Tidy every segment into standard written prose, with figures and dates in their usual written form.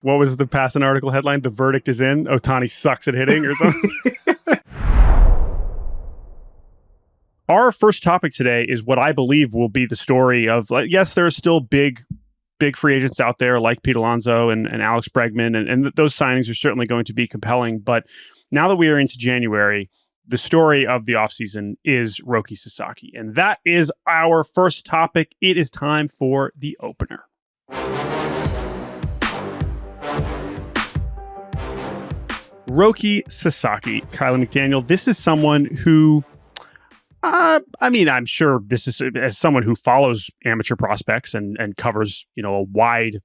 what was the Passan article headline? The verdict is in. Ohtani sucks at hitting or something. Our first topic today is what I believe will be the story of, like, yes, there are still big free agents out there like Pete Alonso and Alex Bregman, and those signings are certainly going to be compelling. But now that we are into January, the story of the offseason is Roki Sasaki. And that is our first topic. It is time for the opener. Roki Sasaki, Kiley McDaniel. This is someone who, I'm sure this is, as someone who follows amateur prospects and covers, a wide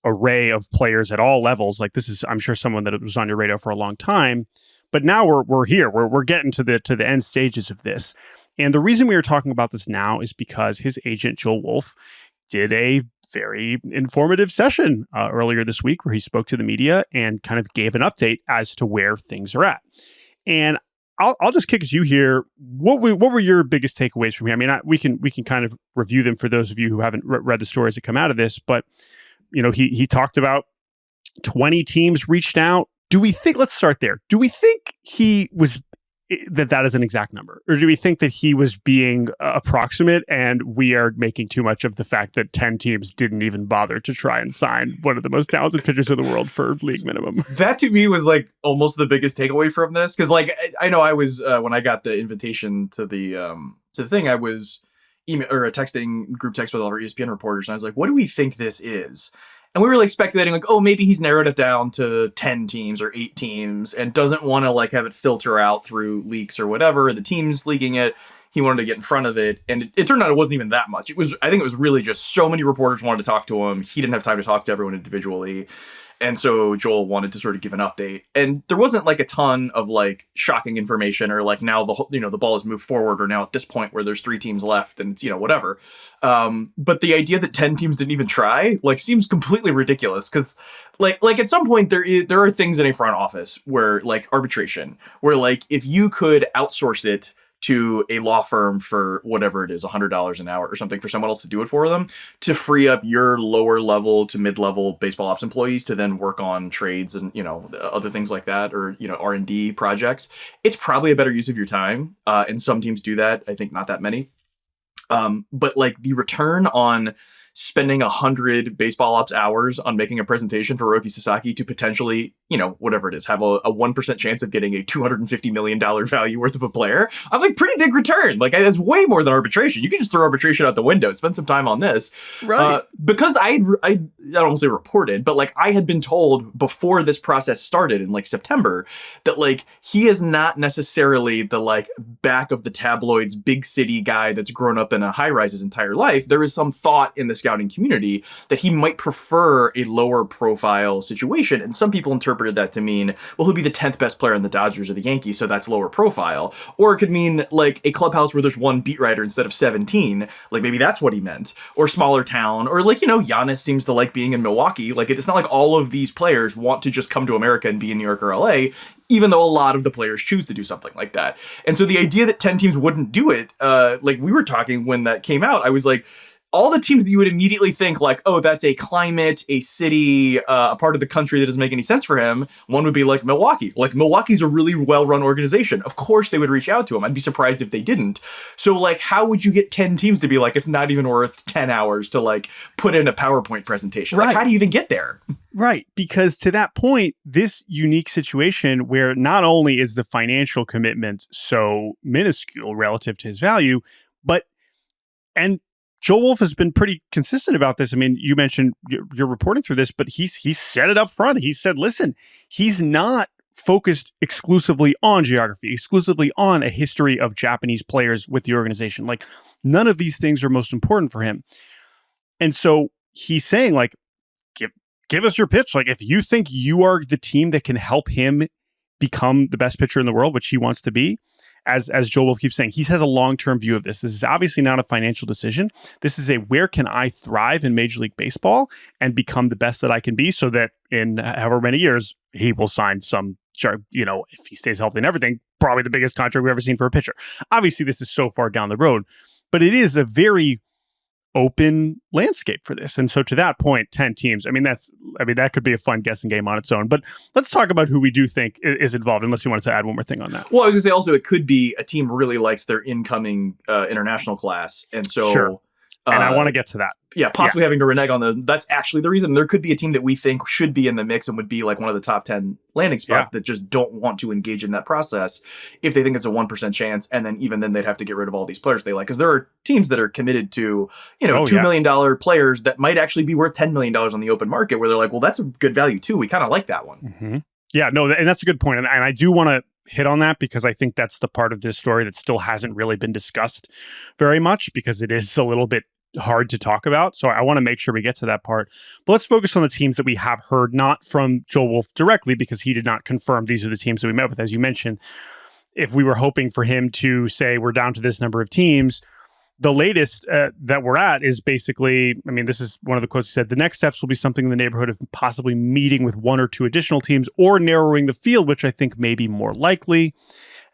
array of players at all levels. Like, this is, I'm sure, someone that was on your radar for a long time. But now we're here. We're getting to the end stages of this. And the reason we are talking about this now is because his agent, Joel Wolfe, did a very informative session earlier this week where he spoke to the media and kind of gave an update as to where things are at. And I'll just kick us you here. What were your biggest takeaways from here? I mean, we can kind of review them for those of you who haven't read the stories that come out of this. But he talked about 20 teams reached out. Let's start there. Do we think he was that is an exact number, or do we think that he was being approximate and we are making too much of the fact that 10 teams didn't even bother to try and sign one of the most talented pitchers in the world for league minimum? That to me was like almost the biggest takeaway from this, because like I know I was when I got the invitation to the thing, I was texting group text with all our ESPN reporters, and I was like, "What do we think this is?" And we were like speculating, like, oh, maybe he's narrowed it down to 10 teams or 8 teams and doesn't want to like have it filter out through leaks or whatever. The team's leaking it. He wanted to get in front of it. And it turned out it wasn't even that much. I think it was really just so many reporters wanted to talk to him. He didn't have time to talk to everyone individually. And so Joel wanted to sort of give an update. And there wasn't like a ton of like shocking information or like now the ball has moved forward, or now at this point where there's 3 teams left and it's, whatever. But the idea that 10 teams didn't even try like seems completely ridiculous, because like at some point there are things in a front office where like arbitration, where like if you could outsource it to a law firm for whatever it is, $100 an hour or something, for someone else to do it for them, to free up your lower level to mid-level baseball ops employees to then work on trades and, other things like that, or, R&D projects. It's probably a better use of your time. And some teams do that. I think not that many. But like the return on spending 100 baseball ops hours on making a presentation for Roki Sasaki to potentially, whatever it is, have a 1% chance of getting a $250 million value worth of a player, I'm like, pretty big return. Like, that's way more than arbitration. You can just throw arbitration out the window, spend some time on this. Right. Because I don't want to say reported, but like I had been told before this process started in like September that like he is not necessarily the like back of the tabloids, big city guy that's grown up in a high rise his entire life. There is some thought in the scouting community that he might prefer a lower profile situation. And some people interpreted that to mean, well, he'll be the 10th best player in the Dodgers or the Yankees, so that's lower profile. Or it could mean like a clubhouse where there's 1 beat writer instead of 17. Like maybe that's what he meant. Or smaller town. Or like, Giannis seems to like being in Milwaukee. Like it's not like all of these players want to just come to America and be in New York or LA, even though a lot of the players choose to do something like that. And so the idea that 10 teams wouldn't do it, like we were talking when that came out, I was like, all the teams that you would immediately think like, oh, that's a climate, a city, a part of the country that doesn't make any sense for him. One would be like Milwaukee. Like Milwaukee's a really well-run organization. Of course they would reach out to him. I'd be surprised if they didn't. So like, how would you get 10 teams to be like, it's not even worth 10 hours to like put in a PowerPoint presentation? Right. Like, how do you even get there? Right. Because to that point, this unique situation where not only is the financial commitment so minuscule relative to his value, and Joel Wolfe has been pretty consistent about this. I mean, you mentioned you're reporting through this, but he's said it up front. He said, listen, he's not focused exclusively on geography, exclusively on a history of Japanese players with the organization. Like, none of these things are most important for him. And so he's saying, like, give us your pitch. Like, if you think you are the team that can help him become the best pitcher in the world, which he wants to be, as Joel Wolfe keeps saying, he has a long-term view of this. This is obviously not a financial decision. This is a, where can I thrive in Major League Baseball and become the best that I can be, so that in however many years he will sign some, if he stays healthy and everything, probably the biggest contract we've ever seen for a pitcher. Obviously, this is so far down the road, but it is a very open landscape for this. And so to that point, 10 teams, that could be a fun guessing game on its own. But let's talk about who we do think is involved, unless you wanted to add one more thing on that. Well, I was going to say also, it could be a team really likes their incoming international class. And so... Sure. And I want to get to that. Yeah, possibly having to renege on that's actually the reason. There could be a team that we think should be in the mix and would be like one of the top 10 landing spots that just don't want to engage in that process if they think it's a 1% chance. And then even then they'd have to get rid of all these players they like. Because there are teams that are committed to, $2 million players that might actually be worth $10 million on the open market where they're like, well, that's a good value too. We kind of like that one. Mm-hmm. Yeah, no, and that's a good point. And I do want to hit on that because I think that's the part of this story that still hasn't really been discussed very much because it is a little bit hard to talk about. So I want to make sure we get to that part. But let's focus on the teams that we have heard, not from Joel Wolf directly, because he did not confirm these are the teams that we met with. As you mentioned, if we were hoping for him to say we're down to this number of teams, the latest that we're at is basically, this is one of the quotes he said, the next steps will be something in the neighborhood of possibly meeting with one or two additional teams or narrowing the field, which I think may be more likely,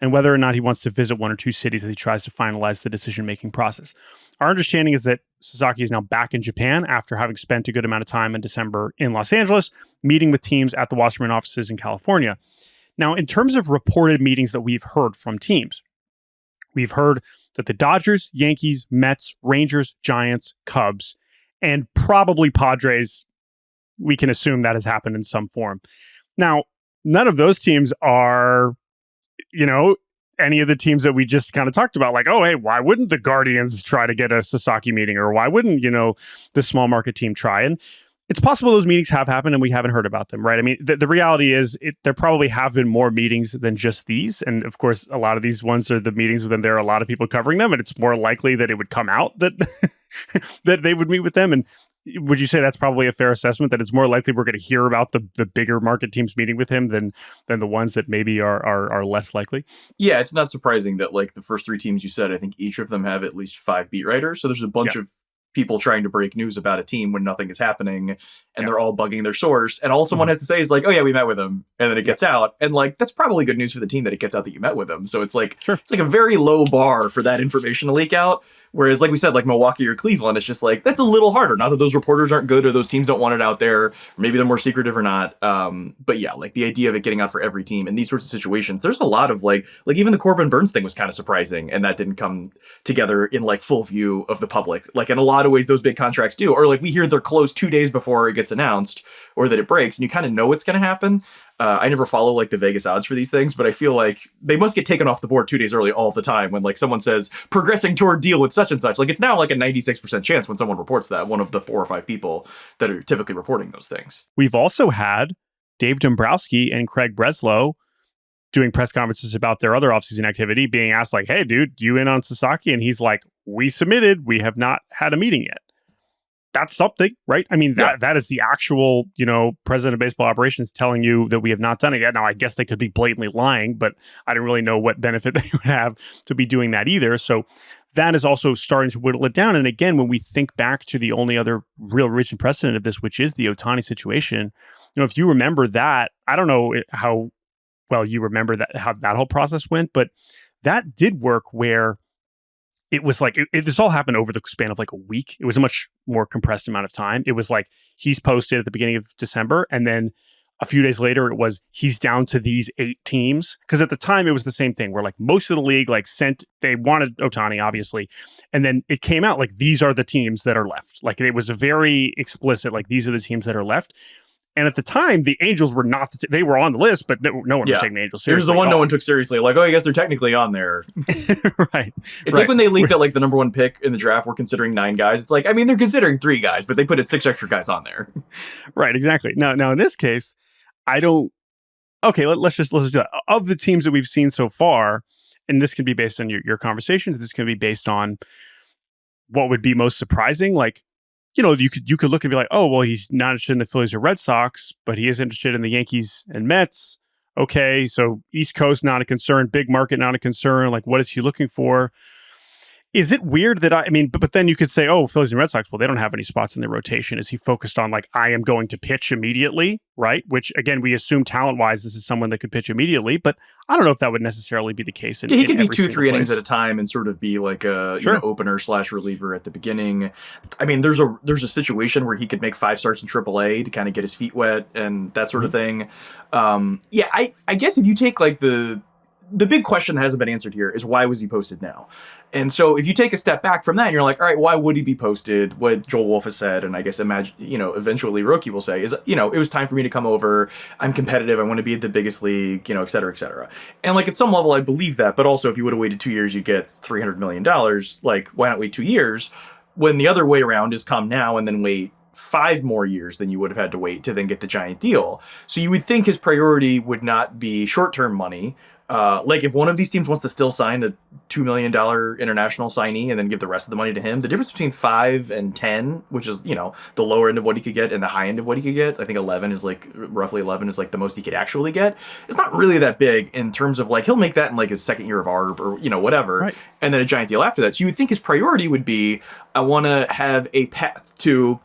and whether or not he wants to visit one or two cities as he tries to finalize the decision-making process. Our understanding is that Sasaki is now back in Japan after having spent a good amount of time in December in Los Angeles, meeting with teams at the Wasserman offices in California. Now, in terms of reported meetings that we've heard from teams, we've heard that the Dodgers, Yankees, Mets, Rangers, Giants, Cubs, and probably Padres, we can assume that has happened in some form. Now, none of those teams are, any of the teams that we just kind of talked about, like, oh, hey, why wouldn't the Guardians try to get a Sasaki meeting? Or why wouldn't, the small market team try? And it's possible those meetings have happened and we haven't heard about them, right? The reality is there probably have been more meetings than just these. And of course, a lot of these ones are the meetings when there are a lot of people covering them. And it's more likely that it would come out that that they would meet with them. And would you say that's probably a fair assessment, that it's more likely we're going to hear about the bigger market teams meeting with him than the ones that maybe are less likely? Yeah, it's not surprising that like the first three teams you said, I think each of them have at least 5 beat writers. So there's a bunch of people trying to break news about a team when nothing is happening and they're all bugging their source. And all someone has to say is like, oh yeah, we met with him. And then it gets out. And like, that's probably good news for the team that it gets out that you met with him. So it's like, it's like a very low bar for that information to leak out. Whereas like we said, like Milwaukee or Cleveland, it's just like, that's a little harder. Not that those reporters aren't good or those teams don't want it out there. Or maybe they're more secretive or not. But yeah, like the idea of it getting out for every team in these sorts of situations, there's a lot of like even the Corbin Burns thing was kind of surprising. And that didn't come together in like full view of the public. Like in a lot of ways, those big contracts do, or like we hear they're closed 2 days before it gets announced or that it breaks and you kind of know what's going to happen. I never follow like the Vegas odds for these things, but I feel like they must get taken off the board 2 days early all the time when like someone says progressing toward deal with such and such. Like it's now like a 96% chance when someone reports that, one of the 4 or 5 people that are typically reporting those things. We've also had Dave Dombrowski and Craig Breslow doing press conferences about their other offseason activity, being asked like, hey dude, you in on Sasaki? And he's like, we submitted, we have not had a meeting yet. That's something, right? That is the actual, president of baseball operations telling you that we have not done it yet. Now, I guess they could be blatantly lying, but I didn't really know what benefit they would have to be doing that either. So that is also starting to whittle it down. And again, when we think back to the only other real recent precedent of this, which is the Ohtani situation, if you remember that, I don't know how well you remember how that whole process went, but that did work where it was like, this all happened over the span of like a week. It was a much more compressed amount of time. It was like, he's posted at the beginning of December. And then a few days later, it was, he's down to these 8 teams. Because at the time, it was the same thing where like most of the league they wanted Ohtani, obviously. And then it came out like, these are the teams that are left. Like it was a very explicit, like these are the teams that are left. And at the time, the Angels were not, they were on the list, but no one was taking the Angels seriously. Here's the one no one took seriously. Like, oh, I guess they're technically on there. Right. It's like when they leaked that like the number 1 pick in the draft, we're considering 9 guys. It's like, they're considering 3 guys, but they put 6 extra guys on there. Right, exactly. Now in this case, let's just do that. Of the teams that we've seen so far, and this can be based on your conversations, this can be based on what would be most surprising, like, you could look and be like, oh, well, he's not interested in the Phillies or Red Sox, but he is interested in the Yankees and Mets. Okay, so East Coast, not a concern. Big market, not a concern. Like, what is he looking for? Is it weird that I mean, but then you could say, oh, Phillies and Red Sox, well, they don't have any spots in their rotation. Is he focused on like, I am going to pitch immediately, right? Which again, we assume talent-wise, this is someone that could pitch immediately, but I don't know if that would necessarily be the case. He could be 2-3 innings at a time and sort of be like a opener / reliever at the beginning. I mean, there's a situation where he could make 5 starts in AAA to kind of get his feet wet and that sort of thing. I guess if you take like the big question that hasn't been answered here is why was he posted now? And so if you take a step back from that and you're like, all right, why would he be posted? What Joel Wolf has said, and I guess eventually Roki will say is, it was time for me to come over. I'm competitive. I want to be at the biggest league, et cetera, et cetera. And like at some level, I believe that. But also if you would have waited 2 years, you get $300 million. Like, why not wait 2 years when the other way around is come now and then wait 5 more years than you would have had to wait to then get the giant deal. So you would think his priority would not be short-term money. Like if one of these teams wants to still sign a $2 million international signee and then give the rest of the money to him, the difference between 5 and 10, which is, the lower end of what he could get and the high end of what he could get, I think roughly 11 is like the most he could actually get. It's not really that big in terms of like, he'll make that in like his second year of ARB or, whatever. Right. And then a giant deal after that. So you would think his priority would be, I want to have a path to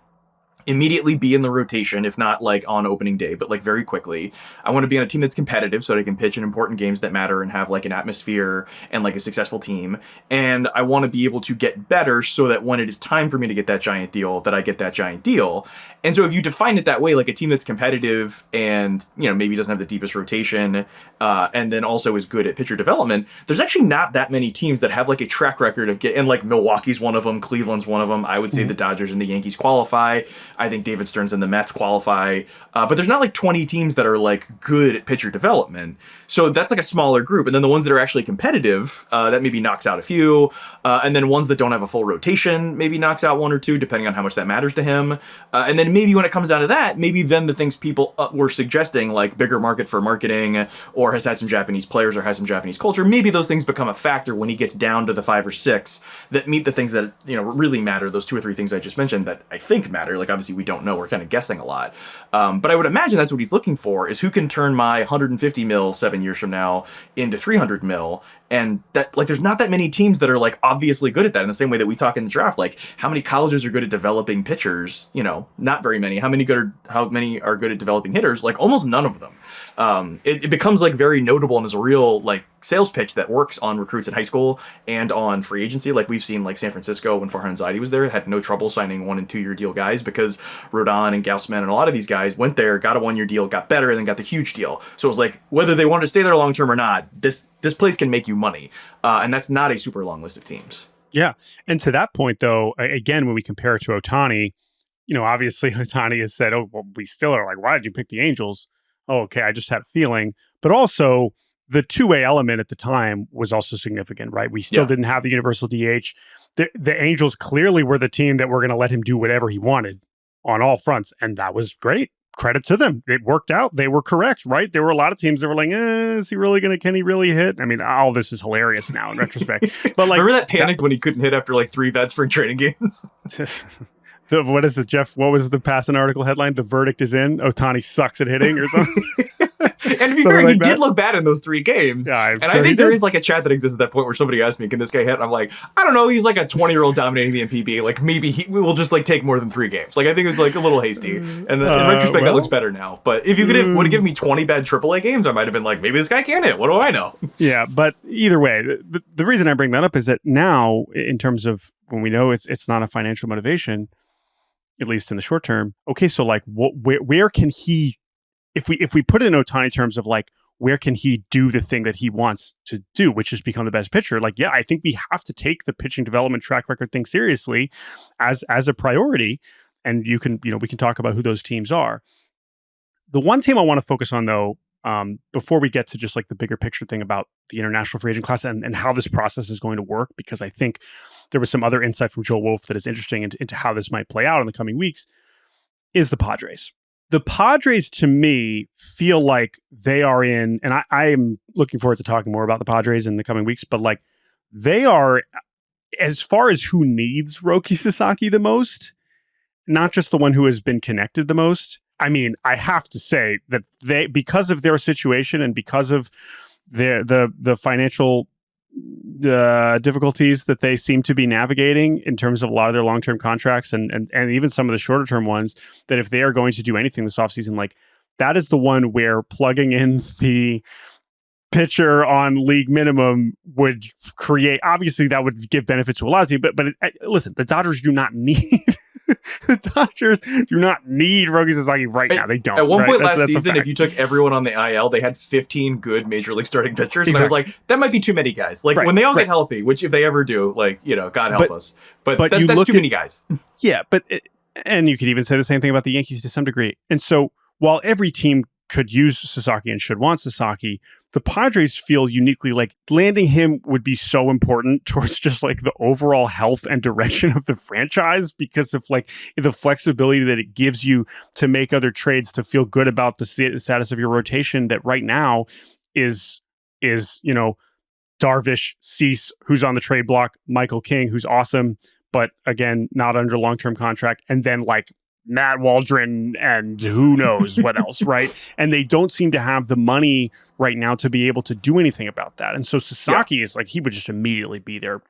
immediately be in the rotation, if not like on opening day, but like very quickly. I want to be on a team that's competitive so that I can pitch in important games that matter and have like an atmosphere and like a successful team. And I want to be able to get better so that when it is time for me to get that giant deal, that I get that giant deal. And so if you define it that way, like a team that's competitive and, maybe doesn't have the deepest rotation, and then also is good at pitcher development, there's actually not that many teams that have like a track record of and like Milwaukee's one of them, Cleveland's one of them. I would say the Dodgers and the Yankees qualify. I think David Stearns and the Mets qualify, but there's not like 20 teams that are like good at pitcher development. So that's like a smaller group. And then the ones that are actually competitive, that maybe knocks out a few. And then ones that don't have a full rotation maybe knocks out 1 or 2, depending on how much that matters to him. And then maybe when it comes down to that, maybe then the things people were suggesting, like bigger market for marketing, or has had some Japanese players or has some Japanese culture, maybe those things become a factor when he gets down to the 5 or 6 that meet the things that, really matter. Those 2 or 3 things I just mentioned that I think matter. Like obviously we don't know. We're kind of guessing a lot. But I would imagine that's what he's looking for, is who can turn my 150 mil 7 years from now into 300 mil. And that, like, there's not that many teams that are like obviously good at that in the same way that we talk in the draft. Like, how many colleges are good at developing pitchers? Not very many. How many are good at developing hitters? Like almost none of them. It becomes like very notable and is a real like sales pitch that works on recruits in high school and on free agency. Like we've seen like San Francisco when Farhan Zaidi was there, had no trouble signing 1 and 2 year deal guys because Rodon and Gaussman and a lot of these guys went there, got a 1 year deal, got better, and then got the huge deal. So it was like, whether they wanted to stay there long term or not, this place can make you money. And that's not a super long list of teams. Yeah. And to that point, though, again, when we compare it to Ohtani, obviously Ohtani has said, oh, well, we still are like, why did you pick the Angels? Oh, okay, I just had a feeling. But also, the two-way element at the time was also significant, right? We still didn't have the universal DH. The Angels clearly were the team that were going to let him do whatever he wanted on all fronts, and that was great. Credit to them. It worked out. They were correct, right? There were a lot of teams that were like, is he really can he really hit? I mean, all this is hilarious now in retrospect. But like, remember that panic when he couldn't hit after like 3 bad spring training games? What is it, Jeff? What was the passing article headline? The verdict is in. Ohtani sucks at hitting or something. And to be fair, he did look bad in those 3 games. Yeah, and I think there is like a chat that exists at that point where somebody asked me, can this guy hit? And I'm like, I don't know. He's like a 20-year-old dominating the NPB. Like maybe we will just like take more than 3 games. Like I think it was like a little hasty. And in retrospect, that looks better now. But if you would have given me 20 bad AAA games, I might have been like, maybe this guy can hit. What do I know? Yeah, but either way, the reason I bring that up is that now, in terms of when we know it's not a financial motivation, at least in the short term. Okay, so like, where can he? If we put it in Ohtani terms of like, where can he do the thing that he wants to do, which is become the best pitcher? Like, yeah, I think we have to take the pitching development track record thing seriously as a priority. And we can talk about who those teams are. The one team I want to focus on, though, before we get to just like the bigger picture thing about the international free agent class and how this process is going to work, because I think there was some other insight from Joel Wolf that is interesting into how this might play out in the coming weeks, is the Padres. The Padres, to me, feel like they are in, and I am looking forward to talking more about the Padres in the coming weeks, but like they are, as far as who needs Roki Sasaki the most, not just the one who has been connected the most. I mean, I have to say that they, because of their situation and because of the financial difficulties that they seem to be navigating in terms of a lot of their long-term contracts and even some of the shorter-term ones, that if they are going to do anything this offseason, like that is the one where plugging in the pitcher on league minimum would create, obviously that would give benefits to a lot of teams, but listen, the Dodgers do not need the Dodgers do not need Roki Sasaki right now. They don't. At one point that's last season, if you took everyone on the IL, they had 15 good major league starting pitchers. And I was like, that might be too many guys. Like when they all get healthy, which if they ever do, like, God help us. But that's too many guys. Yeah, and you could even say the same thing about the Yankees to some degree. And so while every team could use Sasaki and should want Sasaki, the Padres feel uniquely like landing him would be so important towards just like the overall health and direction of the franchise, because of like the flexibility that it gives you to make other trades to feel good about the status of your rotation that right now is Darvish, Cease, who's on the trade block, Michael King, who's awesome, but again, not under long-term contract, and then like Matt Waldron and who knows what else, right? And they don't seem to have the money right now to be able to do anything about that. And so Sasaki is like, he would just immediately be their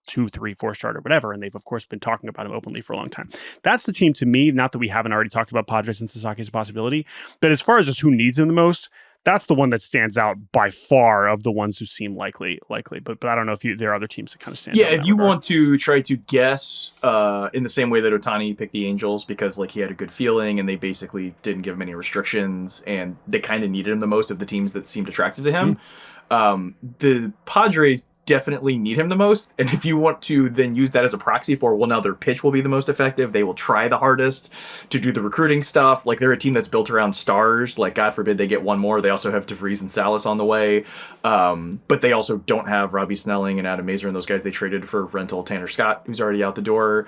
2, 3, 4 starter, whatever. And they've, of course, been talking about him openly for a long time. That's the team to me, not that we haven't already talked about Padres and Sasaki as a possibility, but as far as just who needs him the most, that's the one that stands out by far of the ones who seem likely. But I don't know if there are other teams that kind of stand out. Yeah, if you want to try to guess in the same way that Ohtani picked the Angels because like he had a good feeling and they basically didn't give him any restrictions and they kind of needed him the most of the teams that seemed attracted to him. The Padres definitely need him the most. And if you want to then use that as a proxy for, well, now their pitch will be the most effective. They will try the hardest to do the recruiting stuff. Like they're a team that's built around stars. Like God forbid they get one more. They also have DeVries and Salas on the way. But they also don't have Robbie Snelling and Adam Mazur and those guys they traded for rental Tanner Scott, who's already out the door.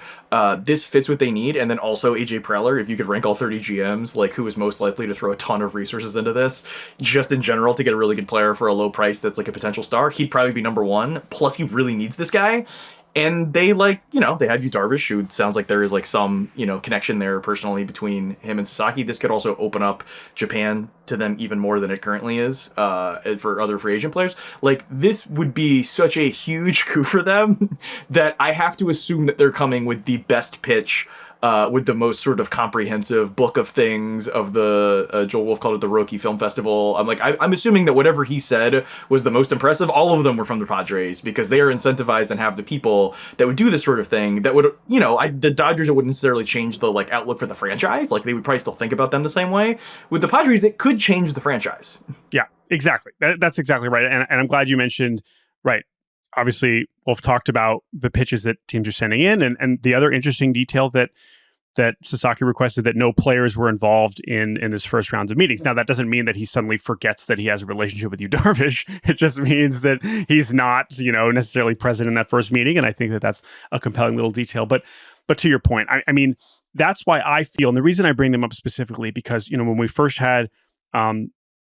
This fits what they need. And then also AJ Preller, if you could rank all 30 GMs, like who is most likely to throw a ton of resources into this, just in general to get a really good player for a low price that's like a potential star, he'd probably be number one. Plus, he really needs this guy. And they they have Yu Darvish, who sounds like there is like some, connection there personally between him and Sasaki. This could also open up Japan to them even more than it currently is for other free agent players. Like this would be such a huge coup for them that I have to assume that they're coming with the best pitch, with the most sort of comprehensive book of things of the, Joel Wolf called it the Roki Film Festival. I'm assuming that whatever he said was the most impressive. All of them were from the Padres because they are incentivized and have the people that would do this sort of thing that would, the Dodgers, it wouldn't necessarily change the like outlook for the franchise. Like they would probably still think about them the same way. With the Padres, it could change the franchise. Yeah, exactly. That's exactly right. And I'm glad you mentioned, right. Obviously, Wolf talked about the pitches that teams are sending in, and the other interesting detail that Sasaki requested that no players were involved in this first rounds of meetings. Now, that doesn't mean that he suddenly forgets that he has a relationship with Yu Darvish. It just means that he's not, necessarily present in that first meeting, and I think that that's a compelling little detail. But to your point, I mean, that's why I feel, and the reason I bring them up specifically, because, when we first had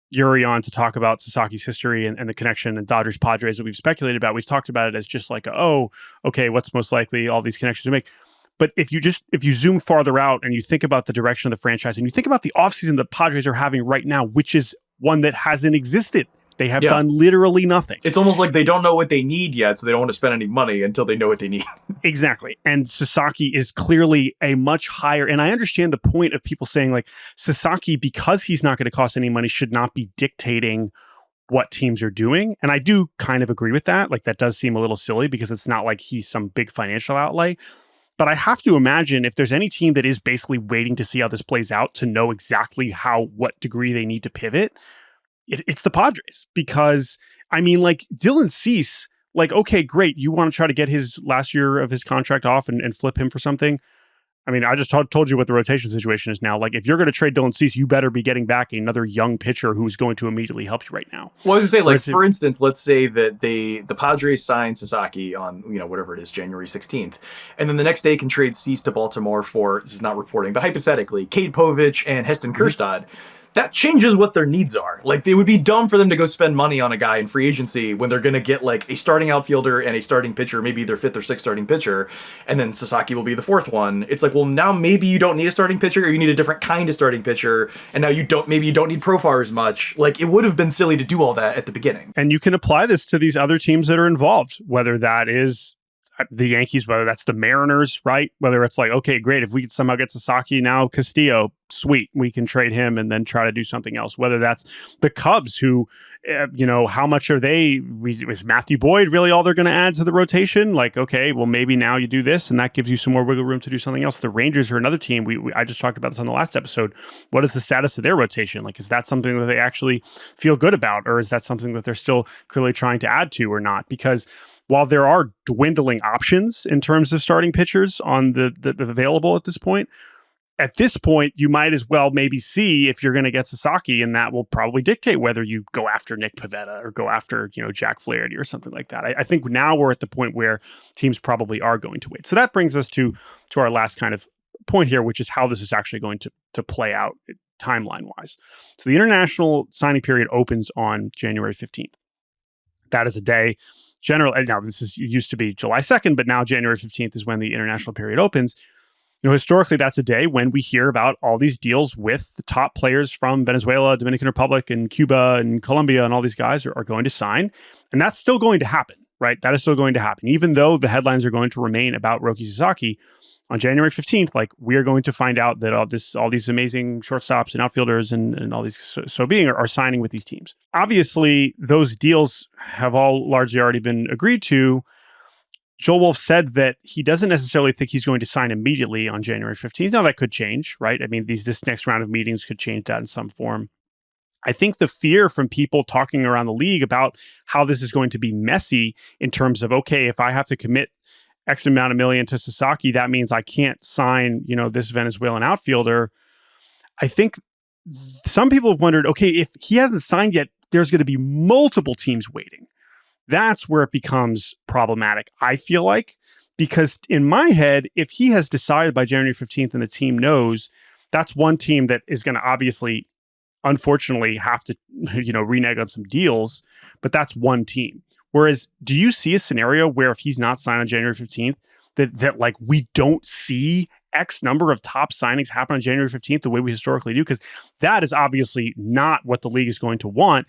Yuri on to talk about Sasaki's history and the connection and Dodgers Padres that we've speculated about, we've talked about it as just like, oh, okay, what's most likely all these connections to make. But if you zoom farther out and you think about the direction of the franchise and you think about the offseason the Padres are having right now, which is one that hasn't existed. They have done literally nothing. It's almost like they don't know what they need yet, so they don't want to spend any money until they know what they need. Exactly. And Sasaki is clearly a much higher, and I understand the point of people saying like Sasaki, because he's not going to cost any money, should not be dictating what teams are doing. And I do kind of agree with that. Like that does seem a little silly because it's not like he's some big financial outlay. But I have to imagine if there's any team that is basically waiting to see how this plays out to know exactly what degree they need to pivot, it's the Padres. Because, I mean, like Dylan Cease, like, okay, great. You want to try to get his last year of his contract off and flip him for something? I mean, I just told you what the rotation situation is now. Like, if you're going to trade Dylan Cease, you better be getting back another young pitcher who's going to immediately help you right now. Well, I was going to say, like, for instance, let's say that the Padres sign Sasaki on, whatever it is, January 16th. And then the next day can trade Cease to Baltimore for, this is not reporting, but hypothetically, Cade Povich and Heston Kjerstad. that changes what their needs are. Like, it would be dumb for them to go spend money on a guy in free agency when they're going to get like a starting outfielder and a starting pitcher, maybe their fifth or sixth starting pitcher, and then Sasaki will be the fourth one. It's like, well, now maybe you don't need a starting pitcher, or you need a different kind of starting pitcher, and now you don't need Profar as much. Like, it would have been silly to do all that at the beginning. And you can apply this to these other teams that are involved, whether that is the Yankees, whether that's the Mariners, right? Whether it's like, okay, great, if we could somehow get Sasaki, now Castillo, sweet, we can trade him and then try to do something else. Whether that's the Cubs, who, how much are they? Is Matthew Boyd really all they're going to add to the rotation? Like, okay, well, maybe now you do this, and that gives you some more wiggle room to do something else. The Rangers are another team. I just talked about this on the last episode. What is the status of their rotation? Like, is that something that they actually feel good about, or is that something that they're still clearly trying to add to or not? Because while there are dwindling options in terms of starting pitchers on the available at this point, you might as well maybe see if you're going to get Sasaki, and that will probably dictate whether you go after Nick Pivetta or go after, Jack Flaherty or something like that. I think now we're at the point where teams probably are going to wait. So that brings us to our last kind of point here, which is how this is actually going to play out timeline-wise. So the international signing period opens on January 15th. That is a day. Generally, now used to be July 2nd, but now January 15th is when the international period opens. Historically, that's a day when we hear about all these deals with the top players from Venezuela, Dominican Republic, and Cuba, and Colombia, and all these guys are going to sign. And that's still going to happen, right? That is still going to happen. Even though the headlines are going to remain about Roki Sasaki, on January 15th, like, we are going to find out that all these amazing shortstops and outfielders and all these are signing with these teams. Obviously, those deals have all largely already been agreed to. Joel Wolf said that he doesn't necessarily think he's going to sign immediately on January 15th. Now, that could change, right? I mean, this next round of meetings could change that in some form. I think the fear from people talking around the league about how this is going to be messy in terms of, okay, if I have to commit X amount of million to Sasaki, that means I can't sign, this Venezuelan outfielder. I think some people have wondered, okay, if he hasn't signed yet, there's going to be multiple teams waiting. That's where it becomes problematic, I feel like, because in my head, if he has decided by January 15th and the team knows, that's one team that is going to obviously, unfortunately, have to, renege on some deals, but that's one team. Whereas, do you see a scenario where if he's not signed on January 15th, that like we don't see X number of top signings happen on January 15th the way we historically do? Because that is obviously not what the league is going to want,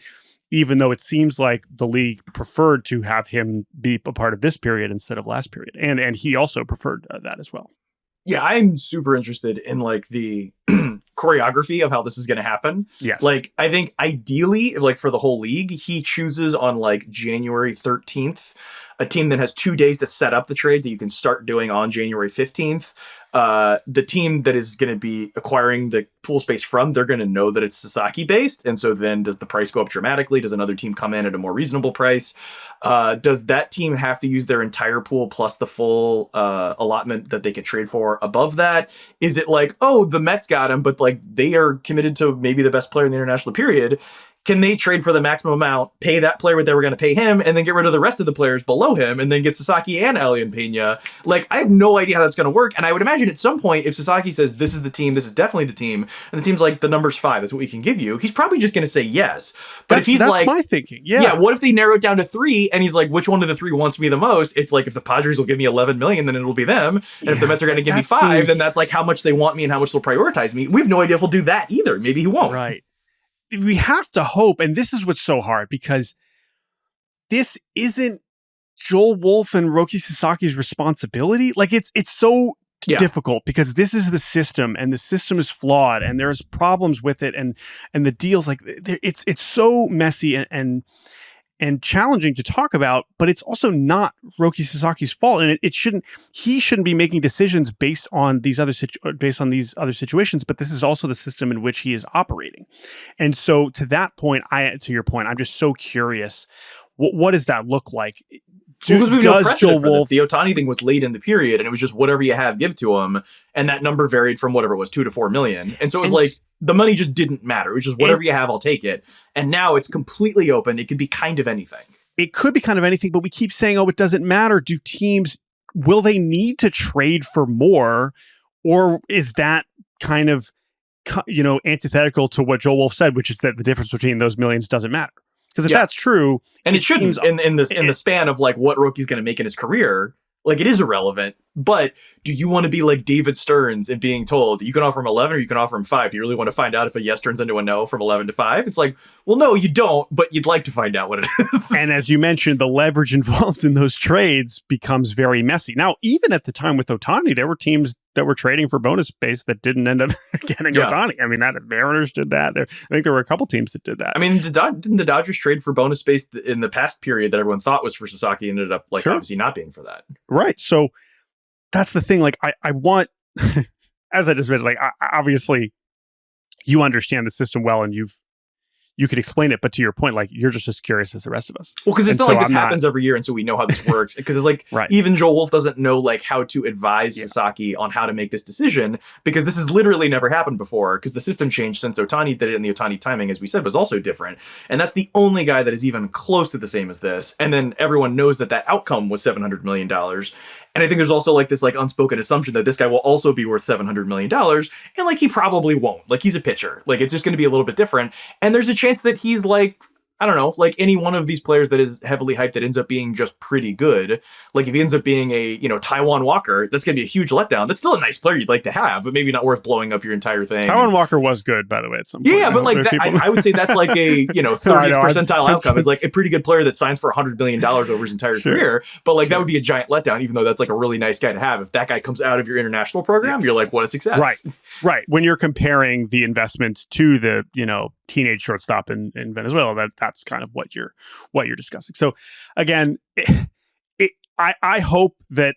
even though it seems like the league preferred to have him be a part of this period instead of last period. And he also preferred that as well. Yeah, I'm super interested in like the choreography of how this is going to happen. Yes. Like, I think ideally, like for the whole league, he chooses on like January 13th, a team that has 2 days to set up the trades that you can start doing on January 15th. The team that is going to be acquiring the pool space from, they're going to know that it's Sasaki based. And so then does the price go up dramatically? Does another team come in at a more reasonable price? Does that team have to use their entire pool plus the full allotment that they could trade for above that? Is it like, oh, the Mets got him, but like they are committed to maybe the best player in the international period? Can they trade for the maximum amount, pay that player what they were going to pay him, and then get rid of the rest of the players below him, and then get Sasaki and Alien Pena? Like, I have no idea how that's going to work. And I would imagine at some point, if Sasaki says, this is the team, this is definitely the team, and the team's like, the number's 5, that's what we can give you, he's probably just going to say yes. But if he's that's like, my thinking. Yeah. What if they narrow it down to 3, and he's like, which one of the 3 wants me the most? It's like, if the Padres will give me 11 million, then it'll be them. And if the Mets are going to give me 5, then that's like how much they want me and how much they'll prioritize me. We have no idea if he'll do that either. Maybe he won't. Right. We have to hope, and this is what's so hard, because this isn't Joel Wolf and Roki Sasaki's responsibility. Like, it's so difficult because this is the system, and the system is flawed, and there's problems with it, and the deals, like, it's so messy and challenging to talk about, but it's also not Roki Sasaki's fault, and he shouldn't be making decisions based on these other situations. But this is also the system in which he is operating, and so to your point, I'm just so curious. What does that look like? Because we've no precedent for this. The Ohtani thing was late in the period, and it was just whatever you have, give to him, and that number varied from whatever it was, 2 to 4 million, and so it was like the money just didn't matter. It was just whatever you have, I'll take it. And now it's completely open. It could be kind of anything. It could be kind of anything, but we keep saying, oh, it doesn't matter. Will they need to trade for more, or is that kind of antithetical to what Joel Wolf said, which is that the difference between those millions doesn't matter. Because if that's true, and it shouldn't in the span of like what Roki's going to make in his career, like it is irrelevant. But do you want to be like David Stearns and being told you can offer him 11 or you can offer him 5? You really want to find out if a yes turns into a no from 11 to 5? It's like, well, no, you don't, but you'd like to find out what it is. And as you mentioned, the leverage involved in those trades becomes very messy. Now, even at the time with Ohtani, there were teams that were trading for bonus base that didn't end up getting Ohtani. I mean, the Mariners did that. I think there were a couple teams that did that. I mean, didn't the Dodgers trade for bonus base in the past period that everyone thought was for Sasaki, ended up obviously not being for that. Right. So that's the thing. Like, I want, as I just mentioned, obviously you understand the system well and you could explain it, but to your point, like you're just as curious as the rest of us. Well, because it's not like this happens every year, and so we know how this works. Because it's like even Joel Wolf doesn't know like how to advise Sasaki on how to make this decision, because this has literally never happened before. Because the system changed since Ohtani did it, and the Ohtani timing, as we said, was also different. And that's the only guy that is even close to the same as this. And then everyone knows that outcome was $700 million. And I think there's also like this like unspoken assumption that this guy will also be worth $700 million. And like, he probably won't. Like, he's a pitcher. Like, it's just going to be a little bit different. And there's a chance that he's like, I don't know, like any one of these players that is heavily hyped that ends up being just pretty good. Like if he ends up being a, Taijuan Walker, that's going to be a huge letdown. That's still a nice player you'd like to have, but maybe not worth blowing up your entire thing. Taijuan Walker was good, by the way, at some point. Yeah, but like that, I would say that's like a, 30th percentile outcome. Is like a pretty good player that signs for $100 million over his entire career. But like that would be a giant letdown, even though that's like a really nice guy to have. If that guy comes out of your international program, you're like, what a success. Right. When you're comparing the investment to the, teenage shortstop in Venezuela, that's kind of what you're discussing. So again, I hope that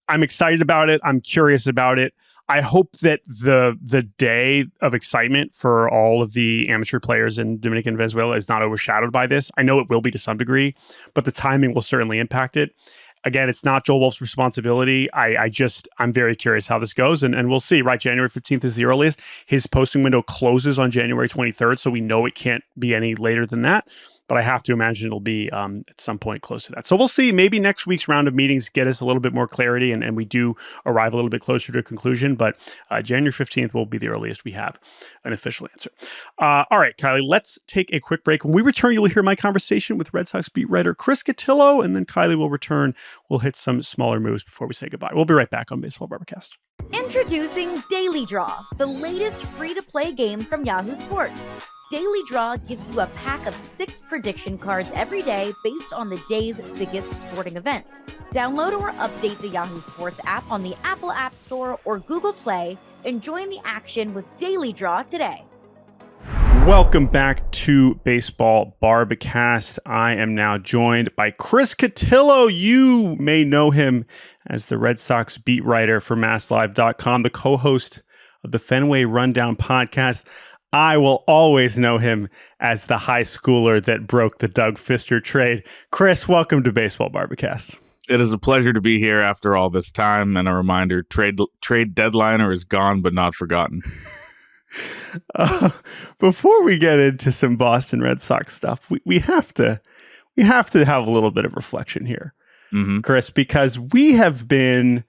I'm excited about it. I'm curious about it. I hope that the day of excitement for all of the amateur players in Dominican and Venezuela is not overshadowed by this. I know it will be to some degree, but the timing will certainly impact it. Again, it's not Joel Wolf's responsibility. I'm very curious how this goes, and we'll see. Right, January 15th is the earliest. His posting window closes on January 23rd, so we know it can't be any later than that. But I have to imagine it'll be at some point close to that. So we'll see. Maybe next week's round of meetings get us a little bit more clarity, and we do arrive a little bit closer to a conclusion. But January 15th will be the earliest we have an official answer. All right, Kiley, let's take a quick break. When we return, you will hear my conversation with Red Sox beat writer Chris Cotillo, and then Kiley will return. We'll hit some smaller moves before we say goodbye. We'll be right back on Baseball Barbacast. Introducing Daily Draw, the latest free-to-play game from Yahoo Sports. Daily Draw gives you a pack of 6 prediction cards every day based on the day's biggest sporting event. Download or update the Yahoo Sports app on the Apple App Store or Google Play and join the action with Daily Draw today. Welcome back to Baseball Barbacast. I am now joined by Chris Cotillo. You may know him as the Red Sox beat writer for MassLive.com, the co-host of the Fenway Rundown podcast. I will always know him as the high schooler that broke the Doug Fister trade. Chris, welcome to Baseball Barbacast. It is a pleasure to be here after all this time, and a reminder, trade deadliner is gone but not forgotten. Before we get into some Boston Red Sox stuff, we have to have a little bit of reflection here, Chris, because we have been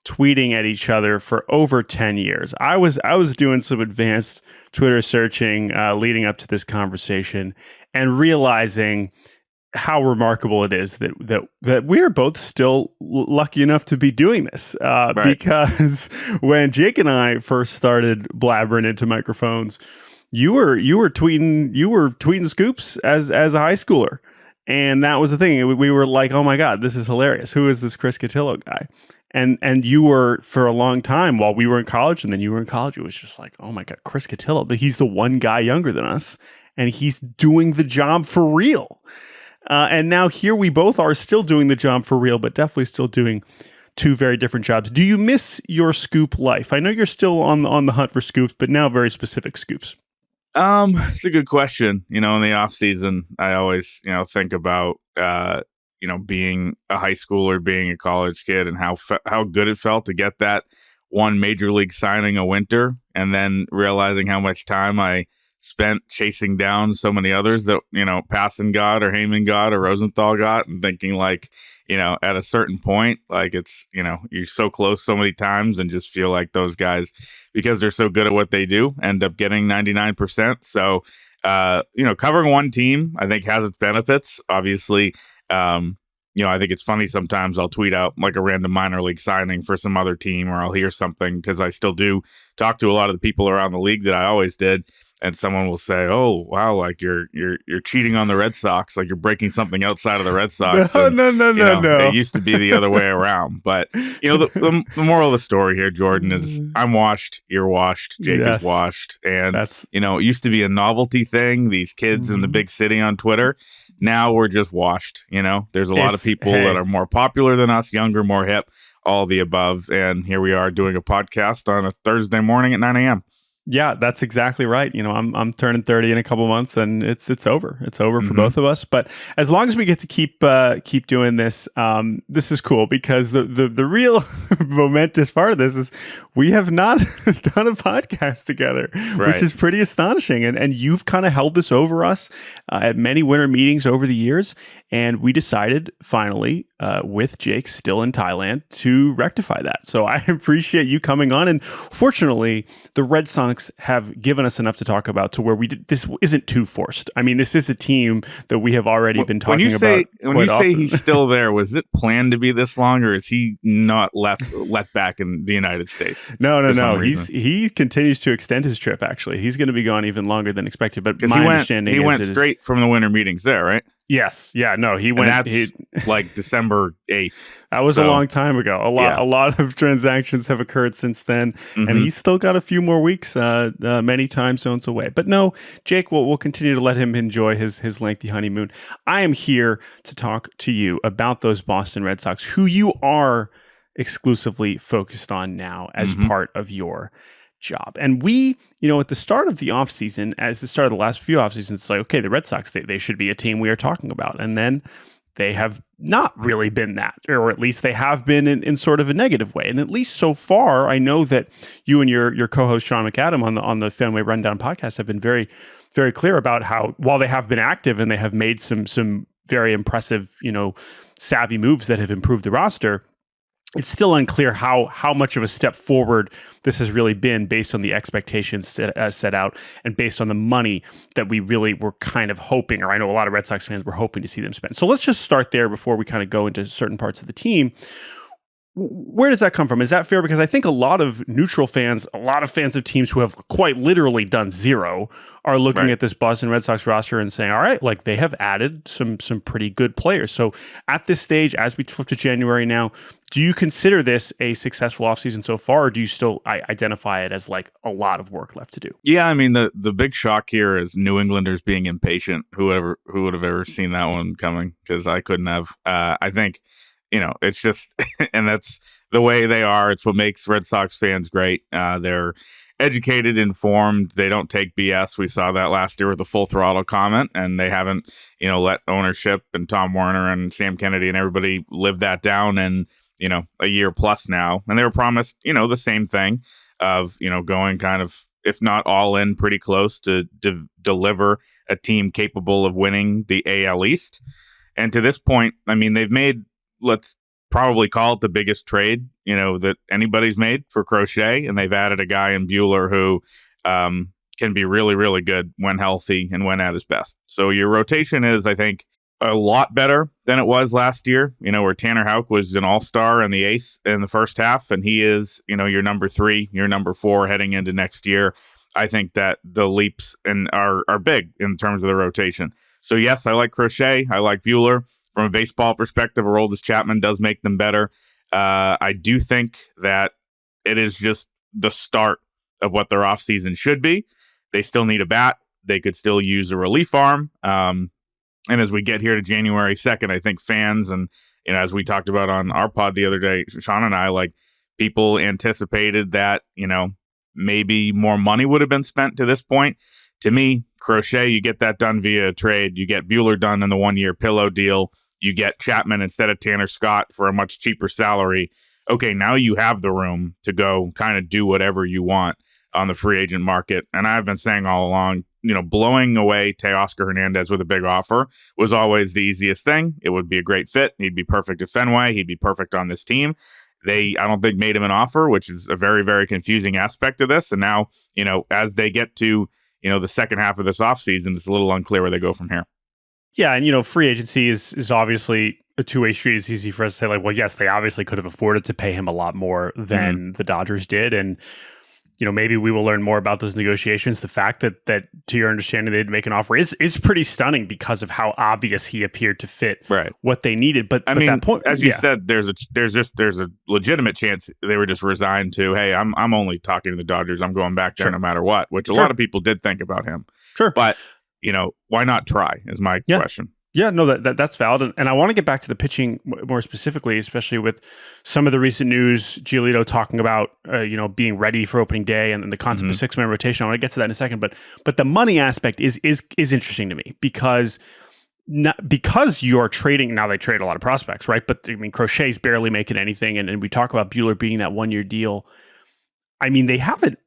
tweeting at each other for over 10 years. I was doing some advanced Twitter searching leading up to this conversation and realizing how remarkable it is that we are both still lucky enough to be doing this. Because when Jake and I first started blabbering into microphones, you were tweeting scoops as a high schooler. And that was the thing. We were like, oh my God, this is hilarious. Who is this Chris Cotillo guy? And you were, for a long time while we were in college, and then you were in college, it was just like, oh my God, Chris Cotillo. He's the one guy younger than us, and he's doing the job for real. And now here we both are still doing the job for real, but definitely still doing two very different jobs. Do you miss your scoop life? I know you're still on the hunt for scoops, but now very specific scoops. It's a good question. In the off season, I always, think about, being a high schooler, being a college kid, and how good it felt to get that one major league signing a winter, and then realizing how much time I spent chasing down so many others that, Passan got or Heyman got or Rosenthal got, and thinking like, at a certain point, like it's, you're so close so many times and just feel like those guys, because they're so good at what they do, end up getting 99%. So, covering one team, I think, has its benefits. Obviously, I think it's funny sometimes I'll tweet out like a random minor league signing for some other team, or I'll hear something, because I still do talk to a lot of the people around the league that I always did. And someone will say, "Oh, wow, like you're cheating on the Red Sox, like you're breaking something outside of the Red Sox." No, And, no. It used to be the other way around. But the moral of the story here, Jordan, is I'm washed, you're washed, Jake is washed, and it used to be a novelty thing. These kids in the big city on Twitter. Now we're just washed. There's a lot of people that are more popular than us, younger, more hip, all the above, and here we are doing a podcast on a Thursday morning at 9 a.m. Yeah, that's exactly right. I'm turning 30 in a couple months, and it's over. It's over for both of us. But as long as we get to keep doing this, this is cool, because the real momentous part of this is we have not done a podcast together, which is pretty astonishing. And you've kind of held this over us at many winter meetings over the years, and we decided finally, with Jake still in Thailand, to rectify that. So I appreciate you coming on, and fortunately, the Red Sox have given us enough to talk about to where this isn't too forced. I mean, this is a team that we have already been talking about. When you say he's still there, was it planned to be this long, or is he not let back in the United States? No. He continues to extend his trip. Actually, he's going to be gone even longer than expected. But my understanding is he went straight from the winter meetings there, right? Yes. Yeah. No, he went. And that's like December 8th. That was a long time ago. A lot of transactions have occurred since then, and he's still got a few more weeks, many time zones away. But no, Jake, we'll continue to let him enjoy his lengthy honeymoon. I am here to talk to you about those Boston Red Sox, who you are exclusively focused on now as part of your job. And we, at the start of the offseason, as the start of the last few offseasons, it's like, okay, the Red Sox, they should be a team we are talking about. And then they have not really been that, or at least they have been in sort of a negative way. And at least so far, I know that you and your co-host Sean McAdam on the Fenway Rundown podcast have been very, very clear about how, while they have been active and they have made some very impressive, savvy moves that have improved the roster, it's still unclear how much of a step forward this has really been, based on the expectations set out and based on the money that we really were kind of hoping, or I know a lot of Red Sox fans were hoping to see them spend. So let's just start there before we kind of go into certain parts of the team. Where does that come from? Is that fair? Because I think a lot of neutral fans, a lot of fans of teams who have quite literally done zero, are looking at this Boston Red Sox roster and saying, all right, like they have added some pretty good players. So at this stage, as we flip to January now, do you consider this a successful offseason so far, or do you still identify it as like a lot of work left to do? Yeah, I mean, the big shock here is New Englanders being impatient. Who would have ever seen that one coming? Because I couldn't have. I think, it's just, and that's the way they are. It's what makes Red Sox fans great. They're educated, informed. They don't take BS. We saw that last year with the full throttle comment, and they haven't, let ownership and Tom Werner and Sam Kennedy and everybody live that down in, a year plus now. And they were promised, the same thing of, going kind of, if not all in, pretty close to deliver a team capable of winning the AL East. And to this point, I mean, they've made, let's probably call it the biggest trade, that anybody's made for Crochet. And they've added a guy in Buehler who can be really, really good when healthy and when at his best. So your rotation is, I think, a lot better than it was last year, where Tanner Houck was an all-star and the ace in the first half. And he is, your number 3, your number 4 heading into next year. I think that the leaps are big in terms of the rotation. So yes, I like Crochet. I like Buehler. From a baseball perspective, Aroldis Chapman does make them better. I do think that it is just the start of what their offseason should be. They still need a bat. They could still use a relief arm. And as we get here to January 2nd, I think fans and, as we talked about on our pod the other day, Sean and I, like, people anticipated that, maybe more money would have been spent to this point. To me, Crochet, you get that done via a trade. You get Buehler done in the 1-year pillow deal. You get Chapman instead of Tanner Scott for a much cheaper salary. Okay, now you have the room to go kind of do whatever you want on the free agent market. And I've been saying all along, blowing away Teoscar Hernandez with a big offer was always the easiest thing. It would be a great fit. He'd be perfect at Fenway. He'd be perfect on this team. They, I don't think, made him an offer, which is a very, very confusing aspect of this. And now, as they get to, the second half of this offseason, it's a little unclear where they go from here. Yeah, and free agency is obviously a two-way street. It's easy for us to say, like, well, yes, they obviously could have afforded to pay him a lot more than the Dodgers did. And, maybe we will learn more about those negotiations. The fact that to your understanding, they'd make an offer is pretty stunning because of how obvious he appeared to fit what they needed. But I mean, that point, as you said, there's a legitimate chance they were just resigned to, hey, I'm only talking to the Dodgers. I'm going back there no matter what, which a lot of people did think about him. Sure. But, why not try is my question. Yeah, no, that's valid. And I want to get back to the pitching more specifically, especially with some of the recent news, Giolito talking about, being ready for opening day and the concept of 6-man rotation. I want to get to that in a second. But the money aspect is interesting to me because you're trading, now they trade a lot of prospects, right? But I mean, Crochet's barely making anything. And we talk about Buehler being that 1-year deal. I mean, they haven't,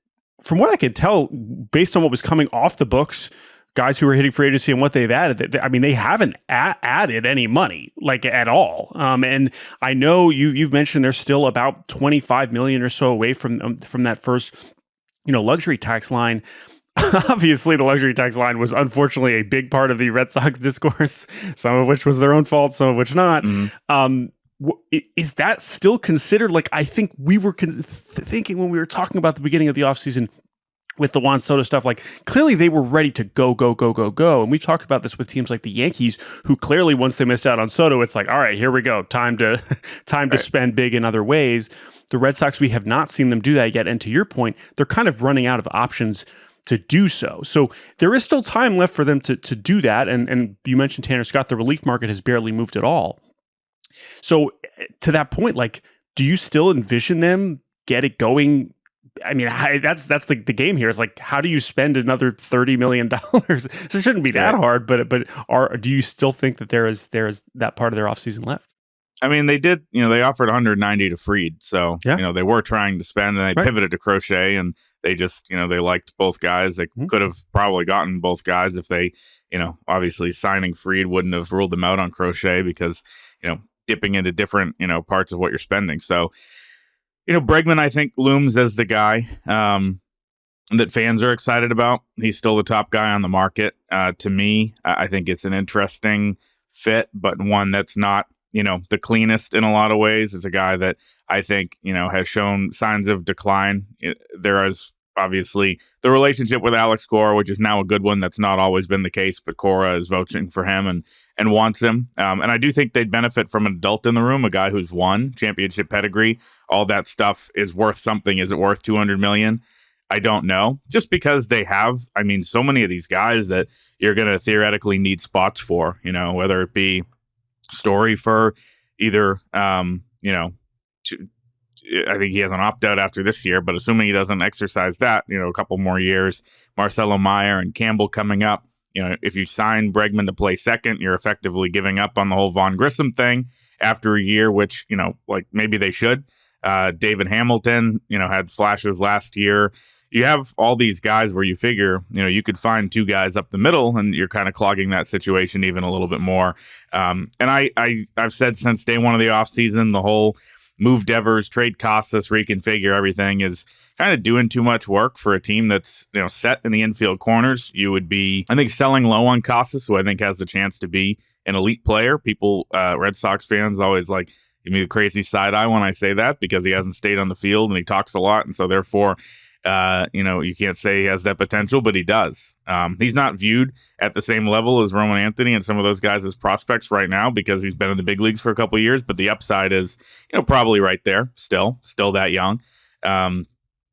from what I can tell, based on what was coming off the books, guys who are hitting free agency and what they've added, they haven't added any money at all. And I know you've mentioned they're still about $25 million or so away from that first, luxury tax line. Obviously, the luxury tax line was unfortunately a big part of the Red Sox discourse, some of which was their own fault, some of which not. Is that still considered? I think we were thinking when we were talking about the beginning of the offseason, with the Juan Soto stuff, clearly they were ready to go. And we've talked about this with teams like the Yankees, who clearly, once they missed out on Soto, it's like, all right, here we go. Time to spend big in other ways. The Red Sox, we have not seen them do that yet. And to your point, they're kind of running out of options to do so. So there is still time left for them to do that. And you mentioned Tanner Scott, the relief market has barely moved at all. So to that point, do you still envision them get it going? I mean, that's the game here. Is how do you spend another $30 million? So it shouldn't be that hard, but do you still think that there is that part of their offseason left? I mean, they did, they offered 190 to Fried. So, they were trying to spend, and they pivoted to Crochet, and they just, they liked both guys. They could have probably gotten both guys if they, obviously signing Fried wouldn't have ruled them out on Crochet because, dipping into different, parts of what you're spending. So, Bregman, I think, looms as the guy that fans are excited about. He's still the top guy on the market. To me, I think it's an interesting fit, but one that's not, the cleanest in a lot of ways. It's a guy that I think, has shown signs of decline. There is obviously the relationship with Alex Cora, which is now a good one. That's not always been the case, but Cora is voting for him and wants him. And I do think they'd benefit from an adult in the room, a guy who's won championship pedigree. All that stuff is worth something. Is it worth $200 million? I don't know. Just because they have, so many of these guys that you're going to theoretically need spots for, whether it be Story for either, I think he has an opt-out after this year, but assuming he doesn't exercise that, a couple more years, Marcelo Meyer and Campbell coming up, if you sign Bregman to play second, you're effectively giving up on the whole Vaughn Grissom thing after a year, which, maybe they should. David Hamilton, had flashes last year. You have all these guys where you figure, you could find two guys up the middle and you're kind of clogging that situation even a little bit more. And I've said since day one of the offseason, the whole move Devers, trade Casas, reconfigure everything is kind of doing too much work for a team that's set in the infield corners. You would be, I think, selling low on Casas, who I think has a chance to be an elite player. People, Red Sox fans, always give me the crazy side eye when I say that because he hasn't stayed on the field and he talks a lot, and so therefore, you can't say he has that potential, but he does. He's not viewed at the same level as Roman Anthony and some of those guys as prospects right now because he's been in the big leagues for a couple of years, but the upside is, probably right there still that young. And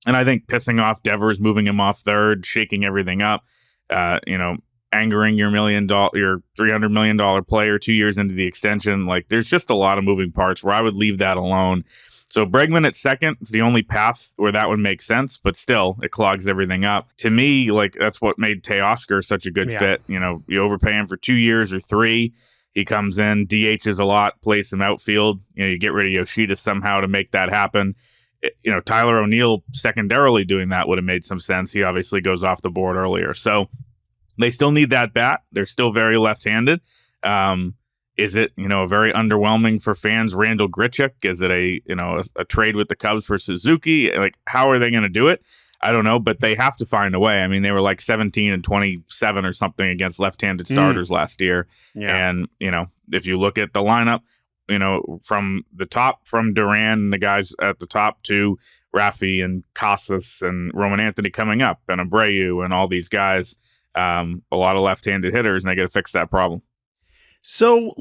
I think pissing off Devers, moving him off third, shaking everything up, angering your $300 million player 2 years into the extension. There's just a lot of moving parts where I would leave that alone. So Bregman at second is the only path where that would make sense, but still, it clogs everything up. To me, that's what made Teoscar such a good fit. You overpay him for 2 years or 3. He comes in, DHs a lot, plays some outfield. You get rid of Yoshida somehow to make that happen. Tyler O'Neill secondarily doing that would have made some sense. He obviously goes off the board earlier. So They still need that bat. They're still very left-handed. Is it, very underwhelming for fans? Randall Grichuk? Is it a trade with the Cubs for Suzuki? Like, how are they going to do it? I don't know, but they have to find a way. I mean, they were like 17 and 27 or something against left-handed starters last year. Yeah. And, if you look at the lineup, from the top, from Duran and the guys at the top to Rafi and Casas and Roman Anthony coming up and Abreu and all these guys, a lot of left-handed hitters, and they got to fix that problem. So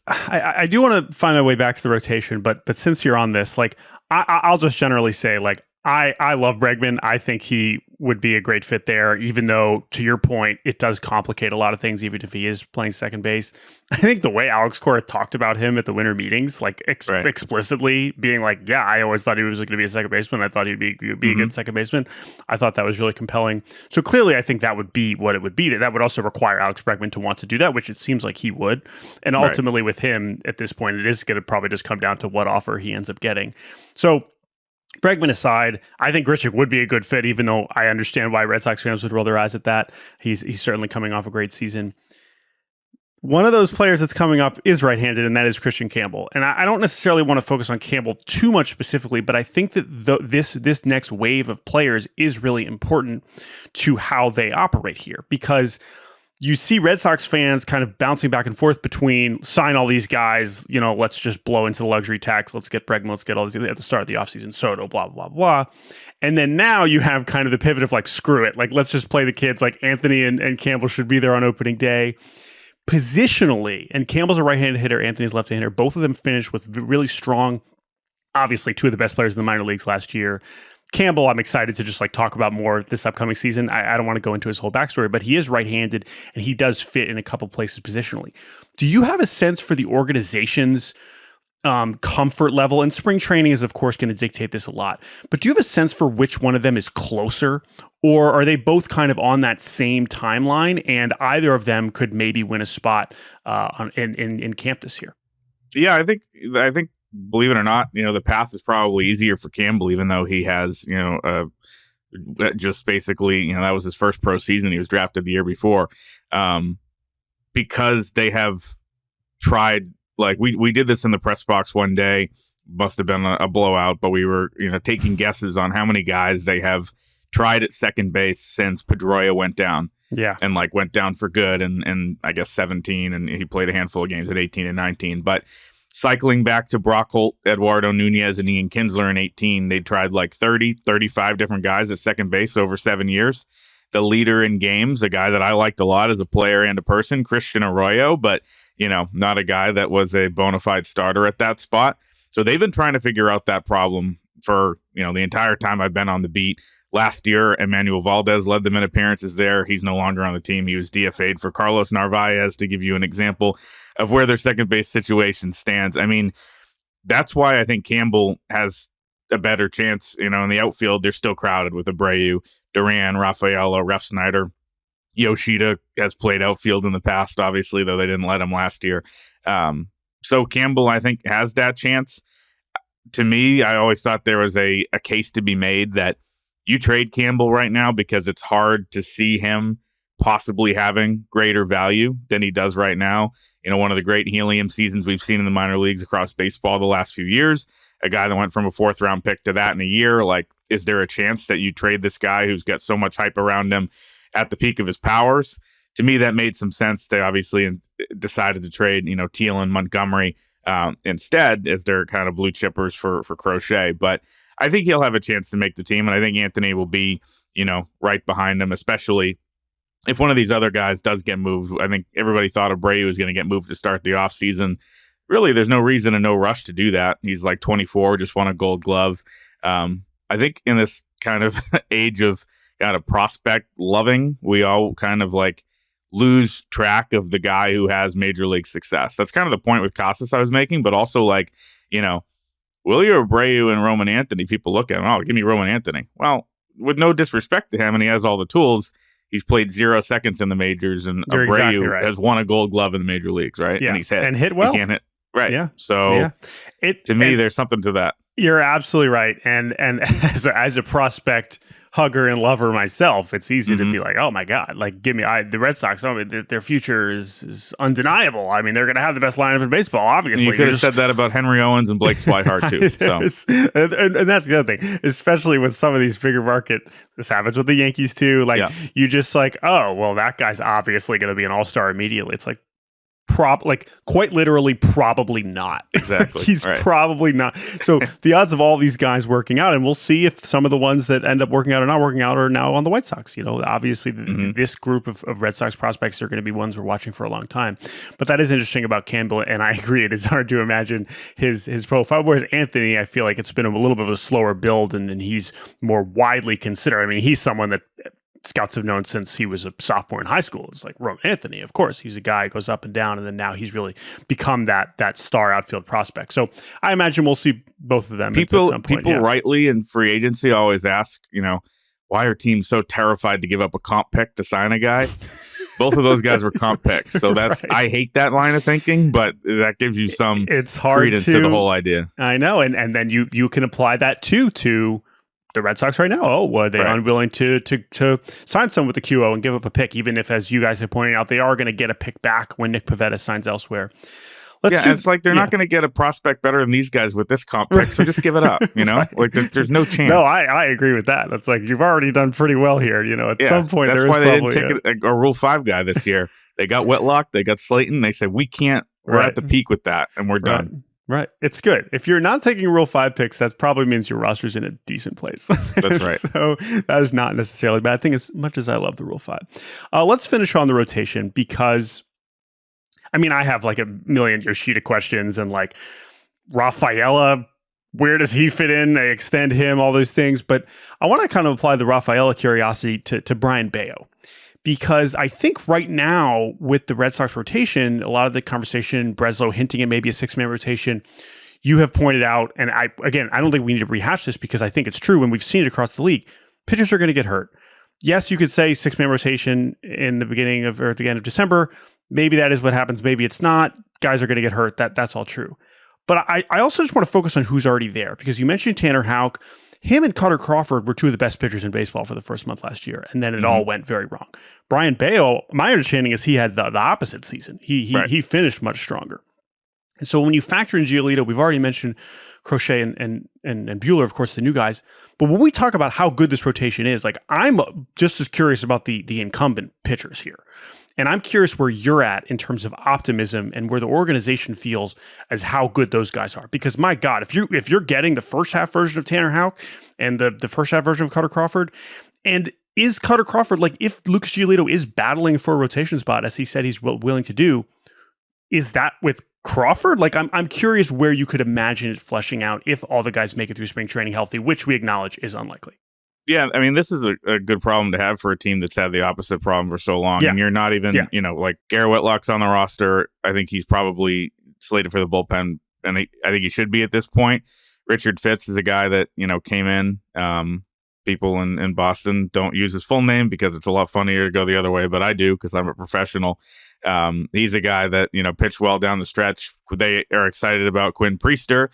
I do want to find my way back to the rotation, but since you're on this, like, I'll just generally say, like, I love Bregman. I think he would be a great fit there, even though, to your point, it does complicate a lot of things, even if he is playing second base. I think the way Alex Cora talked about him at the winter meetings, like explicitly being like, yeah, I always thought he was going to be a second baseman. I thought he'd be a good second baseman. I thought that was really compelling. So clearly, I think that would be what it would be. That would also require Alex Bregman to want to do that, which it seems like he would. And ultimately with him at this point, it is going to probably just come down to what offer he ends up getting. So Bregman aside, I think Grichuk would be a good fit, even though I understand why Red Sox fans would roll their eyes at that. He's certainly coming off a great season. One of those players that's coming up is right-handed, and that is Christian Campbell. And I don't necessarily want to focus on Campbell too much specifically, but I think that this next wave of players is really important to how they operate here, because you see Red Sox fans kind of bouncing back and forth between sign all these guys, let's just blow into the luxury tax, let's get Bregman, let's get all these at the start of the offseason, Soto, blah, blah, blah. And then now you have kind of the pivot of like, screw it, like, let's just play the kids, like Anthony and Campbell should be there on opening day. Positionally, and Campbell's a right-handed hitter, Anthony's left-handed hitter, both of them finished with really strong, obviously two of the best players in the minor leagues last year. Campbell, I'm excited to just like talk about more this upcoming season. I don't want to go into his whole backstory, but he is right-handed and he does fit in a couple places positionally. Do you have a sense for the organization's comfort level? And spring training is, of course, going to dictate this a lot. But do you have a sense for which one of them is closer? Or are they both kind of on that same timeline and either of them could maybe win a spot in camp this year? Yeah, I think believe it or not, the path is probably easier for Campbell, even though he has, just basically, that was his first pro season. He was drafted the year before, because they have tried, like we did this in the press box one day, must have been a blowout, but we were, taking guesses on how many guys they have tried at second base since Pedroia went down. Yeah. And went down for good and I guess 17, and he played a handful of games at 18 and 19, but cycling back to Brock Holt, Eduardo Nunez, and Ian Kinsler in 18, they tried 35 different guys at second base over 7 years. The leader in games, a guy that I liked a lot as a player and a person, Christian Arroyo, but, not a guy that was a bona fide starter at that spot. So they've been trying to figure out that problem for, the entire time I've been on the beat. Last year, Emmanuel Valdez led them in appearances there. He's no longer on the team. He was DFA'd for Carlos Narvaez, to give you an example of where their second base situation stands. I mean, that's why I think Campbell has a better chance. In the outfield, they're still crowded with Abreu, Duran, Rafaela, Ref Snyder. Yoshida has played outfield in the past, obviously, though they didn't let him last year. So Campbell, I think, has that chance. To me, I always thought there was a case to be made that you trade Campbell right now because it's hard to see him possibly having greater value than he does right now. One of the great helium seasons we've seen in the minor leagues across baseball the last few years, a guy that went from a 4th round pick to that in a year. Is there a chance that you trade this guy who's got so much hype around him at the peak of his powers? To me, that made some sense. They obviously decided to trade, Thielen, Montgomery instead, as their kind of blue chippers for Crochet. But I think he'll have a chance to make the team, and I think Anthony will be, right behind him, especially if one of these other guys does get moved. I think everybody thought Abreu was going to get moved to start the offseason. Really, there's no reason and no rush to do that. He's 24, just won a Gold Glove. I think in this kind of age of kind of prospect loving, we all kind of lose track of the guy who has major league success. That's kind of the point with Casas I was making, but also Wilyer Abreu and Roman Anthony, people look at him, give me Roman Anthony. Well, with no disrespect to him, and he has all the tools, he's played 0 seconds in the majors, and You're Abreu exactly right. has won a Gold Glove in the major leagues, right? Yeah. And he's hit. And hit well. He can't hit. Right. Yeah. So to me, there's something to that. You're absolutely right. And as a prospect hugger and lover myself, it's easy to be like, oh my God, like give me the Red Sox. I mean, their future is undeniable. I mean, they're going to have the best lineup in baseball. Obviously, you could have said that about Henry Owens and Blake Swihart too. So. and that's the other thing, especially with some of these bigger market. This happens with the Yankees too. Like you just like, oh well, that guy's obviously going to be an all-star immediately. It's like. Quite literally, probably not. Exactly. He's probably not. So the odds of all these guys working out, and we'll see if some of the ones that end up working out or not working out are now on the White Sox. You know, obviously this group of Red Sox prospects are going to be ones we're watching for a long time. But that is interesting about Campbell, and I agree. It is hard to imagine his profile. Whereas Anthony, I feel like it's been a little bit of a slower build, and he's more widely considered. I mean, he's someone that scouts have known since he was a sophomore in high school. It's like Roman Anthony, of course. He's a guy who goes up and down, and then now he's really become that star outfield prospect. So I imagine we'll see both of them at some point. People rightly in free agency always ask, you know, why are teams so terrified to give up a comp pick to sign a guy? Both of those guys were comp picks. So that's I hate that line of thinking, but that gives you some credence to the whole idea. I know. And then you can apply that to the Red Sox right now. Oh, were they unwilling to sign someone with the QO and give up a pick, even if, as you guys have pointed out, they are going to get a pick back when Nick Pivetta signs elsewhere. It's like they're not going to get a prospect better than these guys with this comp pick, so just give it up, you know? Like, there's no chance. No, I agree with that. That's like, you've already done pretty well here, you know? At some point, that's why they didn't take a Rule 5 guy this year. They got Whitlock, they got Slayton, they said, we can't, we're at the peak with that, and we're done. Right. It's good. If you're not taking Rule 5 picks, that probably means your roster's in a decent place. That's right. So that is not necessarily a bad thing, as much as I love the Rule 5. Let's finish on the rotation, because, I mean, I have like a million Yoshida questions, and like Rafaela, where does he fit in? They extend him, all those things. But I want to kind of apply the Rafaela curiosity to Brian Bayo. Because I think right now with the Red Sox rotation, a lot of the conversation, Breslow hinting at maybe a 6-man rotation, you have pointed out, and I don't think we need to rehash this because I think it's true, and we've seen it across the league. Pitchers are going to get hurt. Yes, you could say 6-man rotation in the beginning of or at the end of December. Maybe that is what happens. Maybe it's not. Guys are going to get hurt. That's all true. But I also just want to focus on who's already there, because you mentioned Tanner Houck. Him and Cutter Crawford were two of the best pitchers in baseball for the first month last year, and then it all went very wrong. Brian Bayo, my understanding is he had the opposite season. He finished much stronger. And so when you factor in Giolito, we've already mentioned Crochet and Buehler, of course, the new guys. But when we talk about how good this rotation is, like, I'm just as curious about the incumbent pitchers here. And I'm curious where you're at in terms of optimism and where the organization feels as how good those guys are. Because my God, if you're getting the first half version of Tanner Houck and the first half version of Cutter Crawford, and is Cutter Crawford, like, if Lucas Giolito is battling for a rotation spot, as he said he's willing to do, is that with Crawford? Like, I'm curious where you could imagine it fleshing out if all the guys make it through spring training healthy, which we acknowledge is unlikely. Yeah, I mean, this is a good problem to have for a team that's had the opposite problem for so long. Yeah. And you're not even, like Garrett Whitlock's on the roster. I think he's probably slated for the bullpen, and I think he should be at this point. Richard Fitz is a guy that, came in. People in Boston don't use his full name because it's a lot funnier to go the other way, but I do because I'm a professional. He's a guy that, pitched well down the stretch. They are excited about Quinn Priester.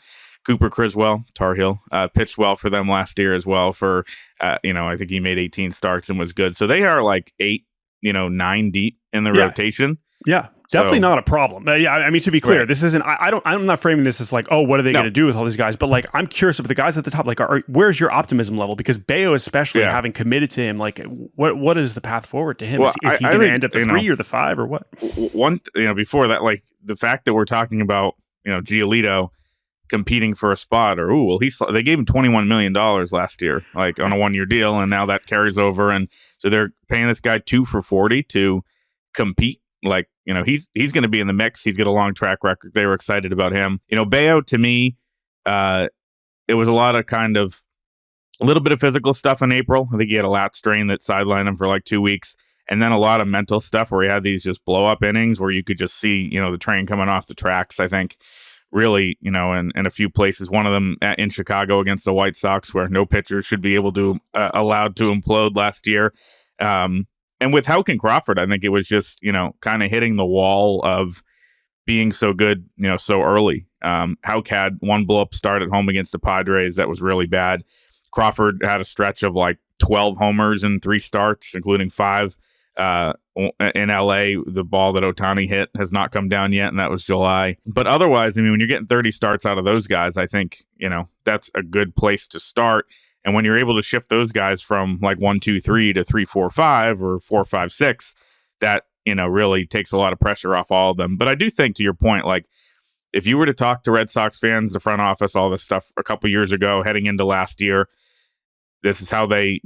Cooper Criswell, Tar Heel, pitched well for them last year as well for, I think he made 18 starts and was good. So they are like 8, 9 deep in the rotation. Yeah, definitely not a problem. I mean, to be clear, this isn't, I'm not framing this as like, oh, what are they going to do with all these guys? But like, I'm curious about the guys at the top, like, where's your optimism level? Because Bayo, especially having committed to him, like, what is the path forward to him? Well, is he going to end up the 3 or the 5 or what? Before that, like the fact that we're talking about, Giolito competing for a spot, or they gave him $21 million last year, like on a 1-year deal, and now that carries over, and so they're paying this guy 2 for $40 to compete. Like, he's going to be in the mix. He's got a long track record. They were excited about him. Bayo, to me, it was a lot of a little bit of physical stuff in April. I think he had a lat strain that sidelined him for like 2 weeks, and then a lot of mental stuff where he had these just blow up innings where you could just see, the train coming off the tracks. I think. Really, in a few places, one of them in Chicago against the White Sox, where no pitcher should be able to allowed to implode last year. And with Houck and Crawford, I think it was just, kind of hitting the wall of being so good, so early. Houck had one blow-up start at home against the Padres that was really bad. Crawford had a stretch of like 12 homers in 3 starts, including 5. In LA, the ball that Ohtani hit has not come down yet, and that was July. But otherwise, I mean, when you're getting 30 starts out of those guys, I think, that's a good place to start. And when you're able to shift those guys from like 1, 2, 3 to 3, 4, 5 or 4, 5, 6, that, really takes a lot of pressure off all of them. But I do think, to your point, like if you were to talk to Red Sox fans, the front office, all this stuff a couple years ago, heading into last year, this is how they,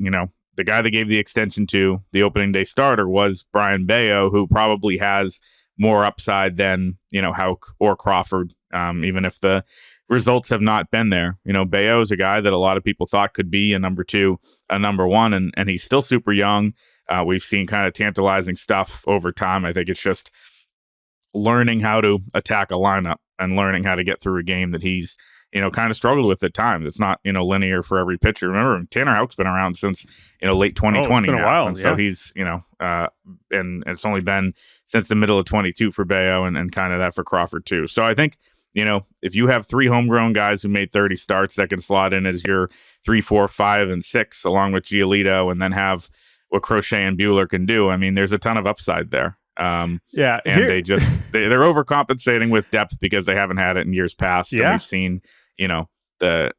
the guy they gave the extension to, the opening day starter, was Brian Bayo, who probably has more upside than, Houck or Crawford, even if the results have not been there. Bayo is a guy that a lot of people thought could be a number 2, a number 1, and he's still super young. We've seen kind of tantalizing stuff over time. I think it's just learning how to attack a lineup and learning how to get through a game that he's kind of struggled with at times. It's not, linear for every pitcher. Remember, Tanner Houck's been around since, late 2020. It's been a while. And so he's, and it's only been since the middle of 22 for Bayo and kind of that for Crawford too. So I think, if you have 3 homegrown guys who made 30 starts that can slot in as your 3, 4, 5, and 6, along with Giolito, and then have what Crochet and Buehler can do. I mean, there's a ton of upside there. And they're overcompensating with depth because they haven't had it in years past. Yeah. And we've seen, the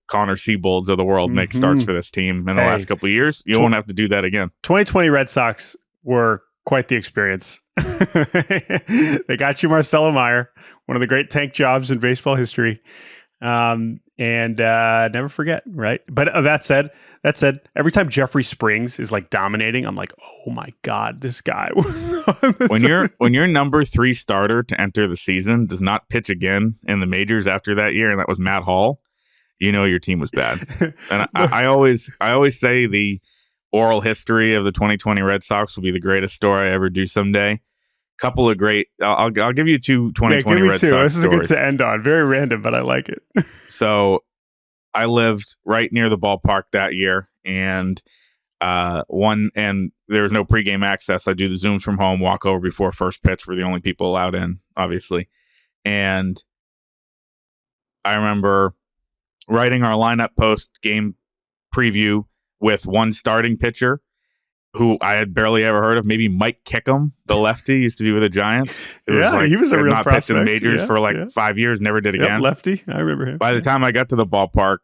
Connor Seabolds of the world make starts for this team in the last couple of years. You won't have to do that again. 2020 Red Sox were quite the experience. They got you Marcelo Meyer, one of the great tank jobs in baseball history. And never forget, right? But that said, every time Jeffrey Springs is like dominating, I'm like, oh my God, this guy. when your number 3 starter to enter the season does not pitch again in the majors after that year, and that was Matt Hall, your team was bad. And I always say the oral history of the 2020 Red Sox will be the greatest story I ever do someday. Couple of great. I'll give you 2 2020 Red Sox This is stories. good to end on. Very random, but I like it. So, I lived right near the ballpark that year, and there was no pregame access. I do the Zooms from home, walk over before first pitch. We're the only people allowed in, obviously. And I remember writing our lineup post game preview with one starting pitcher who I had barely ever heard of, maybe Mike Kickham, the lefty, used to be with the Giants. He was a real not prospect. pitched in the majors for 5 years, never did again. Lefty, I remember him. By the time I got to the ballpark,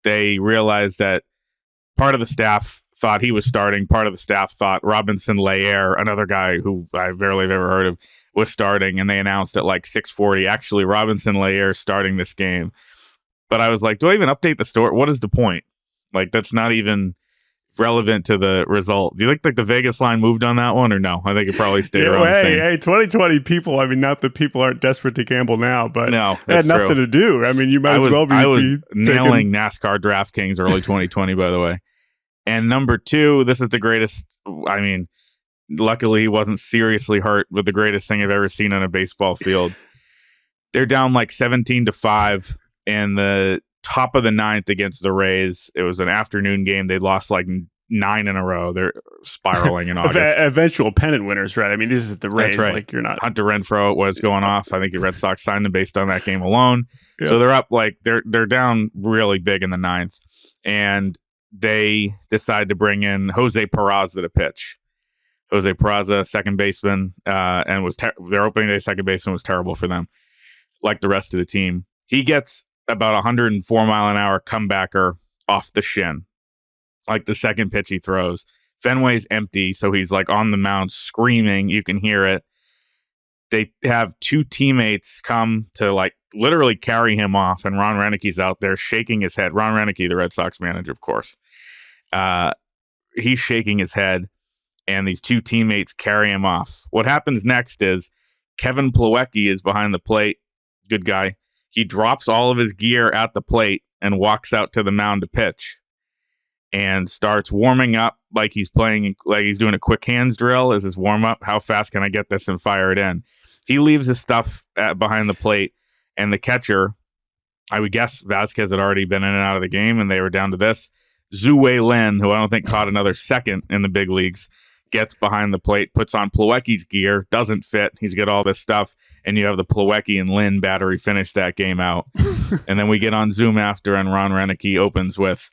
they realized that part of the staff thought he was starting, part of the staff thought Robinson Layer, another guy who I barely have ever heard of, was starting, and they announced at like 6:40, actually Robinson Layer starting this game. But I was like, do I even update the story? What is the point? Like, that's not even relevant to the result. Do you think like the Vegas line moved on that one, or no? I think it probably stayed around the same. Hey, 2020 people. I mean, not that people aren't desperate to gamble now, but no, it had nothing to do. I mean, you might as well be. I was nailing NASCAR DraftKings early 2020, by the way. And number 2, this is the greatest. I mean, luckily he wasn't seriously hurt, but the greatest thing I've ever seen on a baseball field. They're down like 17-5 in the top of the 9th against the Rays. It was an afternoon game. They lost like 9 in a row. They're spiraling in August. Eventual pennant winners, right? I mean, this is the Rays. That's right. Like, you're not. Hunter Renfroe was going off. I think the Red Sox signed him based on that game alone. Yep. So they're up like they're down really big in the 9th, and they decide to bring in Jose Peraza to pitch. Jose Peraza, second baseman, and was their opening day second baseman was terrible for them, like the rest of the team. He gets about 104 mile an hour comebacker off the shin, like the second pitch he throws. Fenway's empty, so he's like on the mound screaming. You can hear it. They have 2 teammates come to like literally carry him off, and Ron Renick's out there shaking his head. Ron Renick, the Red Sox manager, of course. He's shaking his head, and these 2 teammates carry him off. What happens next is Kevin Plawecki is behind the plate. Good guy. He drops all of his gear at the plate and walks out to the mound to pitch and starts warming up like he's playing, like he's doing a quick hands drill as his warm up. How fast can I get this and fire it in? He leaves his stuff behind the plate, and the catcher, I would guess Vasquez had already been in and out of the game, and they were down to this. Zhu Wei Lin, who I don't think caught another second in the big leagues, gets behind the plate, puts on Plawecki's gear, doesn't fit. He's got all this stuff, and you have the Plawecki and Lin battery finish that game out. And then we get on Zoom after, and Ron Renick opens with,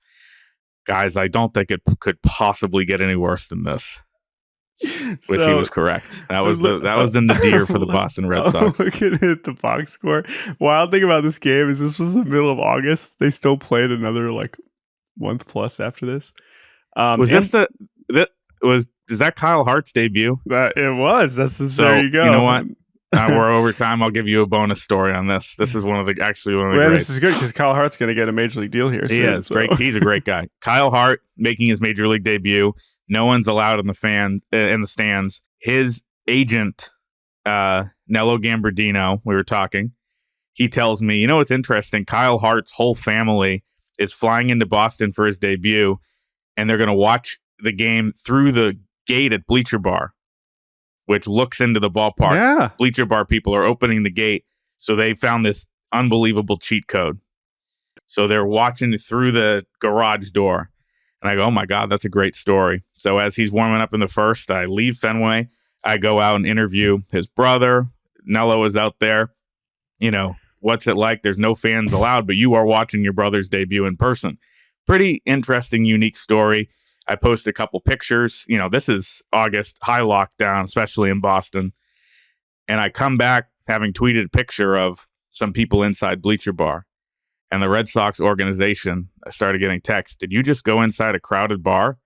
guys, I don't think it could possibly get any worse than this. Which he was correct. That was the nadir for the Boston Red Sox. Looking at the box score. Wild thing about this game is this was the middle of August. They still played another like month plus after this. Is that Kyle Hart's debut? It was. So, there you go. You know what? We're over time. I'll give you a bonus story on this. This is one of the greats. This is good because Kyle Hart's going to get a major league deal here soon. He is great. He's a great guy. Kyle Hart making his major league debut. No one's allowed in the stands. His agent, Nello Gambardino, we were talking. He tells me, you know what's interesting? Kyle Hart's whole family is flying into Boston for his debut, and they're going to watch the game through the gate at Bleacher Bar, which looks into the ballpark. Yeah. Bleacher Bar people are opening the gate, so they found this unbelievable cheat code. So they're watching through the garage door. And I go, oh my God, that's a great story. So as he's warming up in the first, I leave Fenway. I go out and interview his brother. Nello is out there. You know, what's it like? There's no fans allowed, but you are watching your brother's debut in person. Pretty interesting, unique story. I post a couple pictures. You know, this is August, high lockdown, especially in Boston. And I come back having tweeted a picture of some people inside Bleacher Bar. And the Red Sox organization, I started getting texts. Did you just go inside a crowded bar?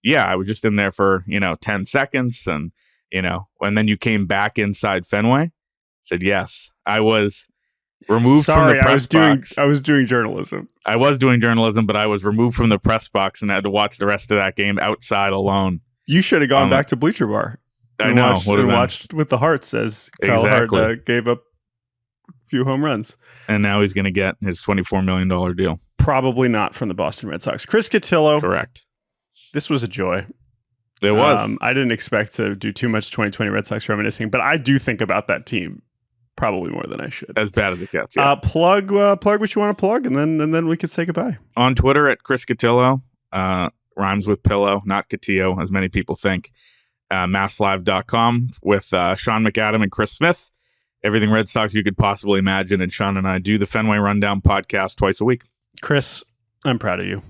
Yeah, I was just in there for, 10 seconds. And, and then you came back inside Fenway? I said, yes. I was removed from the press box. I was doing journalism. I was doing journalism, but I was removed from the press box and had to watch the rest of that game outside alone. You should have gone back to Bleacher Bar. I know. Watched with the Hearts as Kyle Hart gave up a few home runs. And now he's going to get his $24 million deal. Probably not from the Boston Red Sox. Chris Cotillo. Correct. This was a joy. It was. I didn't expect to do too much 2020 Red Sox reminiscing, but I do think about that team probably more than I should. As bad as it gets, yeah. Plug what you want to plug, and then we could say goodbye. On Twitter at Chris Cotillo. Rhymes with pillow, not Cotillo, as many people think. MassLive.com with Sean McAdam and Chris Smith. Everything Red Sox you could possibly imagine, and Sean and I do the Fenway Rundown podcast twice a week. Chris, I'm proud of you.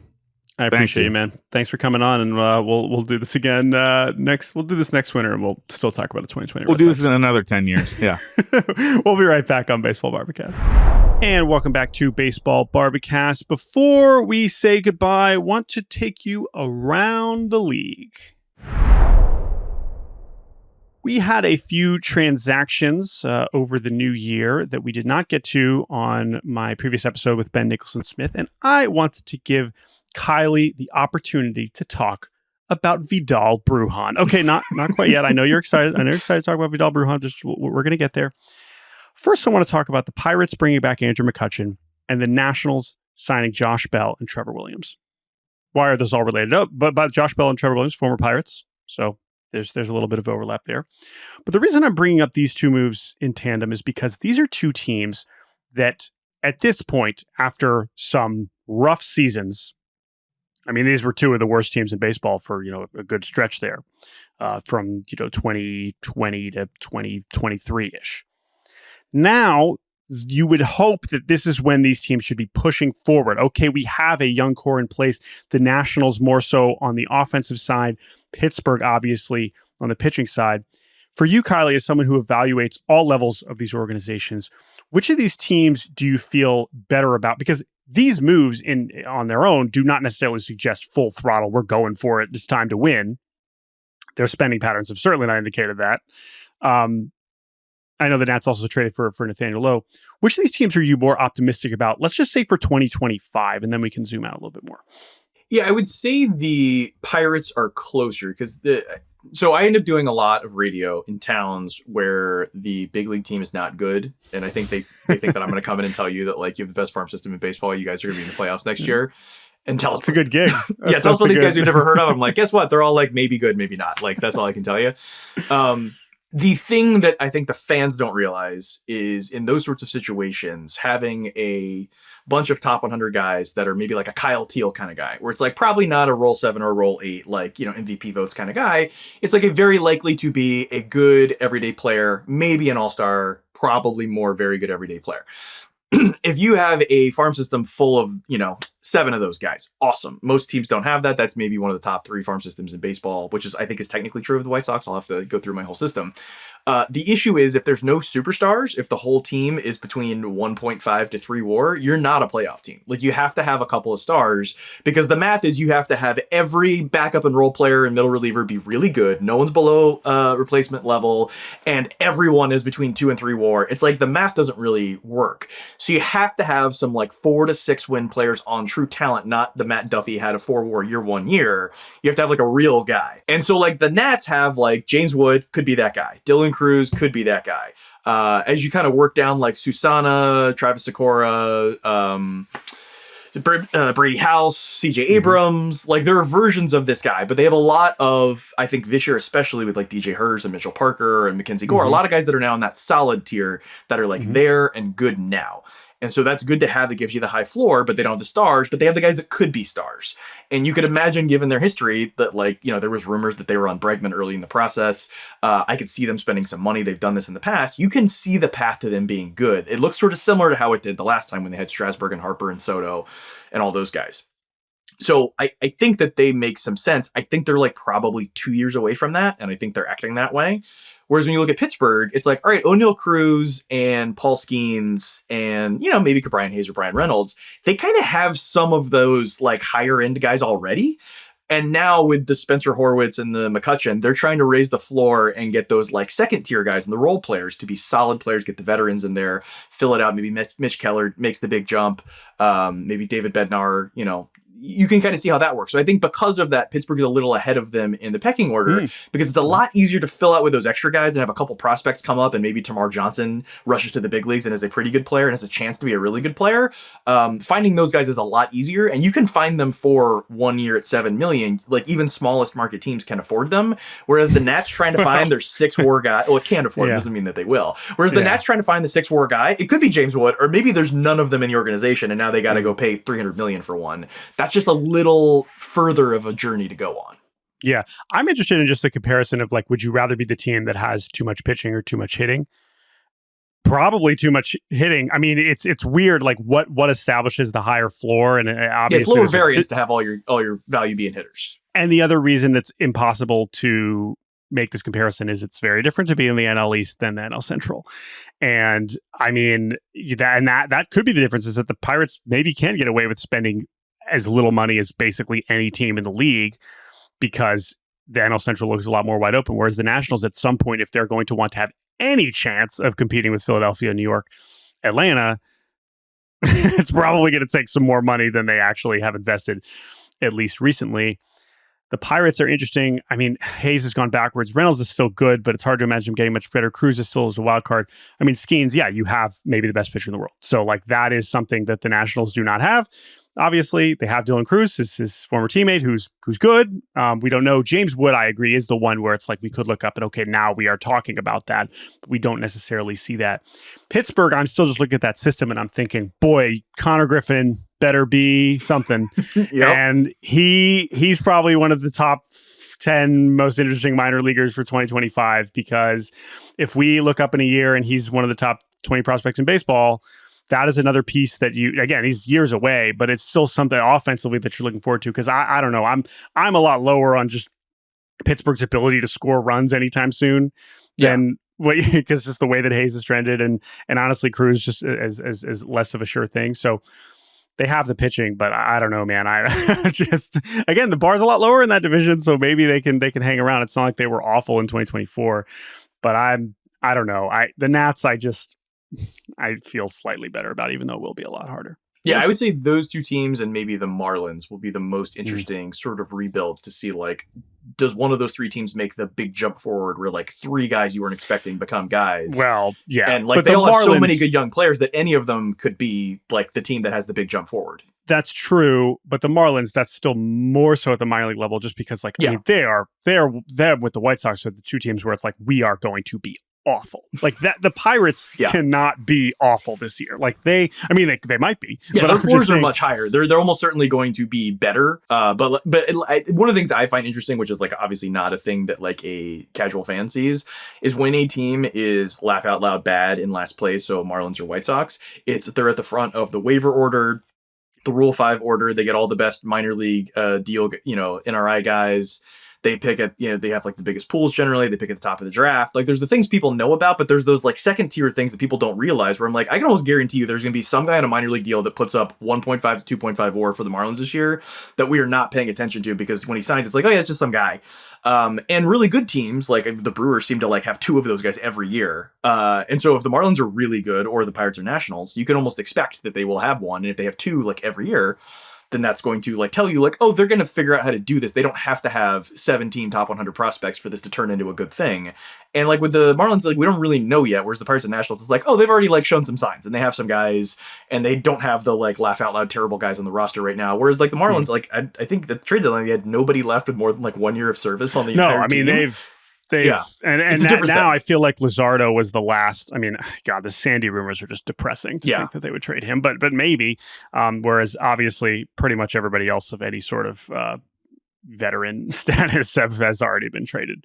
I appreciate you, man. Thanks for coming on, and we'll do this again next. We'll do this next winter, and we'll still talk about the 2020. We'll do this in another 10 years. Yeah. We'll be right back on Baseball Barbacast. And welcome back to Baseball Barbacast. Before we say goodbye, I want to take you around the league. We had a few transactions over the new year that we did not get to on my previous episode with Ben Nicholson-Smith, and I wanted to give Kiley the opportunity to talk about Vidal Bruján. Okay, not quite yet. I know you're excited. I know you're excited to talk about Vidal Bruján. We're going to get there. First, I want to talk about the Pirates bringing back Andrew McCutchen and the Nationals signing Josh Bell and Trevor Williams. Why are those all related? Oh, but Josh Bell and Trevor Williams, former Pirates, so there's a little bit of overlap there. But the reason I'm bringing up these two moves in tandem is because these are two teams that, at this point, after some rough seasons, I mean, these were two of the worst teams in baseball for, a good stretch there, from, 2020 to 2023-ish. Now, you would hope that this is when these teams should be pushing forward. Okay, we have a young core in place. The Nationals more so on the offensive side. Pittsburgh, obviously, on the pitching side. For you, Kiley, as someone who evaluates all levels of these organizations, which of these teams do you feel better about? Because these moves on their own do not necessarily suggest full throttle. We're going for it. It's time to win. Their spending patterns have certainly not indicated that. I know the Nats also traded for Nathaniel Lowe. Which of these teams are you more optimistic about? Let's just say for 2025, and then we can zoom out a little bit more. Yeah, I would say the Pirates are closer because so I end up doing a lot of radio in towns where the big league team is not good, and I think they think that I'm going to come in and tell you that like you have the best farm system in baseball. You guys are going to be in the playoffs next year, and tell us it's a good gig. Yeah, tell us what these guys you've never heard of. I'm like, guess what? They're all like maybe good, maybe not. Like that's all I can tell you. The thing that I think the fans don't realize is in those sorts of situations, having a bunch of top 100 guys that are maybe like a Kyle Teal kind of guy, where it's like probably not a roll 7 or a roll 8, like, MVP votes kind of guy. It's like a very likely to be a good everyday player, maybe an all-star, probably more very good everyday player. If you have a farm system full of, 7 of those guys. Awesome. Most teams don't have that. That's maybe one of the top 3 farm systems in baseball, which is, I think, is technically true of the White Sox. I'll have to go through my whole system. The issue is if there's no superstars, if the whole team is between 1.5 to 3 WAR, you're not a playoff team. Like, you have to have a couple of stars, because the math is you have to have every backup and role player and middle reliever be really good. No one's below replacement level, and everyone is between 2 and 3 WAR. It's like the math doesn't really work. So you have to have some like 4 to 6 win players on true talent, not the Matt Duffy had a 4 WAR year 1 year. You have to have like a real guy. And so like the Nats have like James Wood could be that guy. Dylan Cruz could be that guy. As you kind of work down like Susana, Travis Sakura, Brady House, CJ Abrams, like there are versions of this guy, but they have a lot of, I think this year, especially with like DJ Hurst and Mitchell Parker and Mackenzie Gore, a lot of guys that are now in that solid tier that are like there and good now. And so that's good to have. That gives you the high floor, but they don't have the stars, but they have the guys that could be stars. And you could imagine, given their history, that like, you know, there was rumors that they were on Bregman early in the process. I could see them spending some money. They've done this in the past. You can see the path to them being good. It looks sort of similar to how it did the last time when they had Strasburg and Harper and Soto and all those guys. So I think that they make some sense. I think they're like probably 2 years away from that. And I think they're acting that way. Whereas when you look at Pittsburgh, it's like, all right, O'Neal Cruz and Paul Skeens and, you know, maybe Brian Hayes or Brian Reynolds, they kind of have some of those like higher end guys already. And now with the Spencer Horwitz and the McCutcheon, they're trying to raise the floor and get those like second tier guys and the role players to be solid players, get the veterans in there, fill it out. Maybe Mitch Keller makes the big jump. Maybe David Bednar, you know, you can kind of see how that works. So I think because of that, Pittsburgh is a little ahead of them in the pecking order because it's a lot easier to fill out with those extra guys and have a couple prospects come up, and maybe Tamar Johnson rushes to the big leagues and is a pretty good player and has a chance to be a really good player. Finding those guys is a lot easier, and you can find them for 1 year at $7 million. Like even smallest market teams can afford them. Whereas the Nats trying to find their 6 WAR guy, well, it can't afford them, doesn't mean that they will. Whereas the Nats trying to find the 6 WAR guy, it could be James Wood, or maybe there's none of them in the organization, and now they got to go pay $300 million for one. That's just a little further of a journey to go on. Yeah. I'm interested in just the comparison of like, would you rather be the team that has too much pitching or too much hitting? Probably too much hitting. I mean, it's weird. Like what establishes the higher floor, and obviously lower variance to have all your value being hitters. And the other reason that's impossible to make this comparison is it's very different to be in the NL East than the NL Central. And I mean, that could be the difference, is that the Pirates maybe can get away with spending as little money as basically any team in the league because the NL Central looks a lot more wide open. Whereas the Nationals, at some point, if they're going to want to have any chance of competing with Philadelphia, New York, Atlanta, it's probably going to take some more money than they actually have invested, at least recently. The Pirates are interesting. I mean, Hayes has gone backwards. Reynolds is still good, but it's hard to imagine him getting much better. Cruz is still as a wild card. I mean, Skeens, you have maybe the best pitcher in the world. So, like, that is something that the Nationals do not have. Obviously, they have Dylan Cruz, his former teammate, who's good. We don't know. James Wood, I agree, is the one where it's like we could look up and, okay, now we are talking about that, but we don't necessarily see that. Pittsburgh, I'm still just looking at that system and I'm thinking, boy, Connor Griffin better be something. And he's probably one of the top 10 most interesting minor leaguers for 2025, because if we look up in a year and he's one of the top 20 prospects in baseball, that is another piece that again, he's years away, but it's still something offensively that you're looking forward to. Because I don't know, I'm a lot lower on just Pittsburgh's ability to score runs anytime soon than because just the way that Hayes has trended, and honestly, Cruz just as less of a sure thing. So they have the pitching, but I don't know, man. I just, again, the bar's a lot lower in that division, so maybe they can hang around. It's not like they were awful in 2024, but I don't know. The Nats, I feel slightly better about, even though it will be a lot harder. Yeah, I would say those two teams and maybe the Marlins will be the most interesting sort of rebuilds to see, like, does one of those three teams make the big jump forward where like 3 guys you weren't expecting become guys? Well, yeah. And like, but they all have so many good young players that any of them could be like the team that has the big jump forward. That's true, but the Marlins, that's still more so at the minor league level, just because like, I mean, they are them with the White Sox are the two teams where it's like, we are going to be awful. Like that, the Pirates cannot be awful this year. Like they might be. Yeah, but their floors are much higher. They're almost certainly going to be better. But one of the things I find interesting, which is like obviously not a thing that like a casual fan sees, is when a team is laugh out loud bad in last place. So Marlins or White Sox, they're at the front of the waiver order. the Rule 5 order. They get all the best minor league deal, NRI guys. They pick at, they have like the biggest pools generally. They pick at the top of the draft. Like there's the things people know about, but there's those like second tier things that people don't realize where I'm like, I can almost guarantee you there's going to be some guy on a minor league deal that puts up 1.5 to 2.5 WAR for the Marlins this year that we are not paying attention to because when he signed, it's like, oh yeah, it's just some guy. And really good teams like the Brewers seem to like have 2 of those guys every year. And so if the Marlins are really good or the Pirates are Nationals, you can almost expect that they will have one. And if they have 2 like every year, then that's going to like tell you like, oh, they're going to figure out how to do this. They don't have to have 17 top 100 prospects for this to turn into a good thing. And like with the Marlins, like we don't really know yet. Whereas the Pirates and Nationals, it's like, oh, they've already like shown some signs and they have some guys and they don't have the like laugh out loud terrible guys on the roster right now. Whereas like the Marlins, like I think the trade deadline, they had nobody left with more than like 1 year of service on the entire team. And now I feel like Luzardo was the last. I mean, God, the Sandy rumors are just depressing to think that they would trade him, but maybe. Whereas obviously, pretty much everybody else of any sort of veteran status has already been traded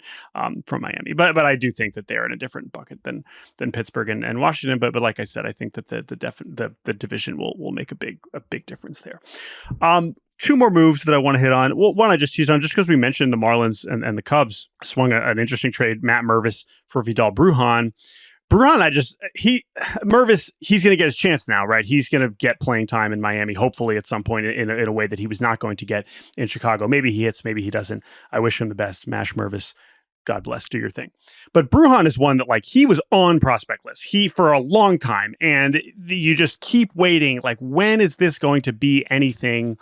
from Miami. But I do think that they're in a different bucket than Pittsburgh and Washington. But like I said, I think that the division will make a big difference there. 2 more moves that I want to hit on. Well, one I just teased on just because we mentioned the Marlins and the Cubs swung an interesting trade. Matt Mervis for Vidal Bruján. Mervis, he's going to get his chance now, right? He's going to get playing time in Miami, hopefully at some point in a way that he was not going to get in Chicago. Maybe he hits, maybe he doesn't. I wish him the best. Mash Mervis, God bless, do your thing. But Bruján is one that like he was on prospect list. He for a long time, and you just keep waiting. Like, when is this going to be anything?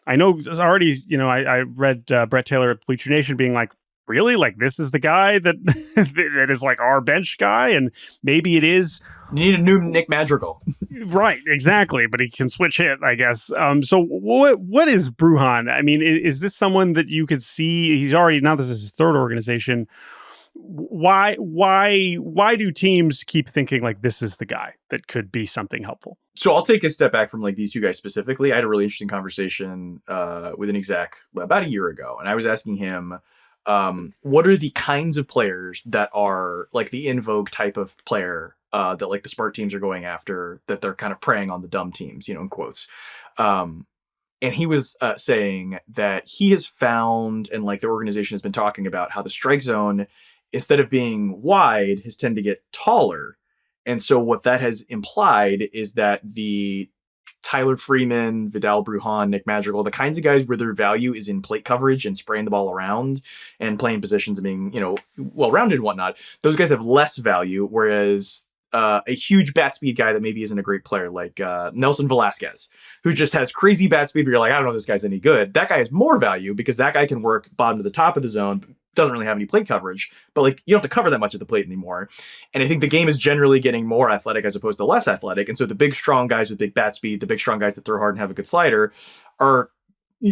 I know it's already, I read Brett Taylor at Bleacher Nation being like, really? Like, this is the guy that that is like our bench guy? And maybe it is. You need a new Nick Madrigal. Right, exactly. But he can switch hit, I guess. So what is Bruján? I mean, is this someone that you could see? He's already, now this is his 3rd organization. Why do teams keep thinking like this is the guy that could be something helpful? So I'll take a step back from like these 2 guys specifically. I had a really interesting conversation with an exec about a year ago, and I was asking him, what are the kinds of players that are like the in vogue type of player that like the smart teams are going after, that they're kind of preying on the dumb teams, in quotes. And he was saying that he has found, and like the organization has been talking about, how the strike zone, instead of being wide, has tended to get taller. And so what that has implied is that the Tyler Freeman, Vidal Bruján, Nick Madrigal, the kinds of guys where their value is in plate coverage and spraying the ball around and playing positions and being, well-rounded and whatnot, those guys have less value, whereas a huge bat speed guy that maybe isn't a great player like Nelson Velasquez, who just has crazy bat speed, but you're like, I don't know if this guy's any good. That guy has more value because that guy can work bottom to the top of the zone, doesn't really have any plate coverage, but like you don't have to cover that much at the plate anymore. And I think the game is generally getting more athletic as opposed to less athletic. And so the big, strong guys with big bat speed, the big, strong guys that throw hard and have a good slider are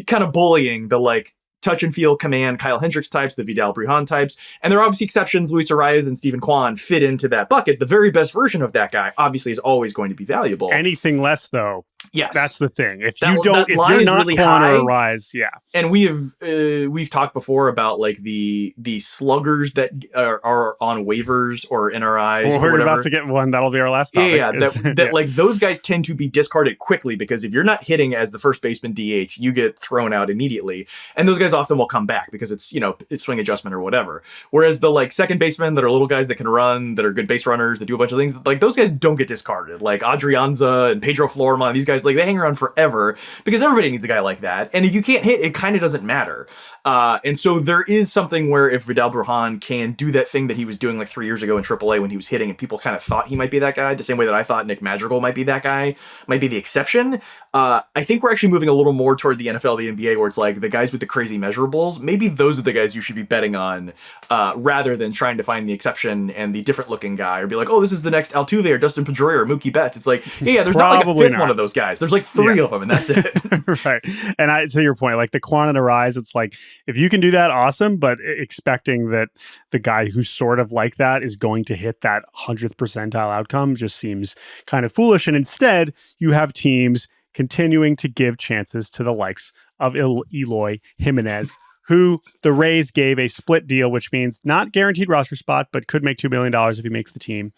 kind of bullying the like touch and feel command Kyle Hendricks types, the Vidal Bruján types. And there are obviously exceptions. Luis Arias and Stephen Kwan fit into that bucket. The very best version of that guy obviously is always going to be valuable. Anything less though, yes, that's the thing. If you're not really Kwan or Arias, yeah. And we've talked before about like the sluggers that are on waivers or NRIs. Well, we're about to get one. That'll be our last topic. Yeah, like those guys tend to be discarded quickly because if you're not hitting as the first baseman DH, you get thrown out immediately. And those guys often will come back because it's swing adjustment or whatever. Whereas the like second basemen that are little guys that can run, that are good base runners, that do a bunch of things, like those guys don't get discarded. Like Adrianza and Pedro Florman, these guys, like they hang around forever because everybody needs a guy like that. And if you can't hit, it kind of doesn't matter. And so there is something where if Vidal Bruján can do that thing that he was doing like 3 years ago in AAA when he was hitting and people kind of thought he might be that guy, the same way that I thought Nick Madrigal might be that guy, might be the exception. I think we're actually moving a little more toward the NFL, the NBA, where it's like the guys with the crazy measurables. Maybe those are the guys you should be betting on rather than trying to find the exception and the different looking guy or be like, oh, this is the next Altuve or Dustin Pedroia or Mookie Betts. It's like, yeah, there's not like a fifth one of those guys. There's like 3 of them and that's it. Right. And to your point, like the Kwan and Arise, it's like, if you can do that, awesome. But expecting that the guy who's sort of like that is going to hit that 100th percentile outcome just seems kind of foolish. And instead, you have teams continuing to give chances to the likes of Eloy Jiménez, who the Rays gave a split deal, which means not guaranteed roster spot, but could make $2 million if he makes the team.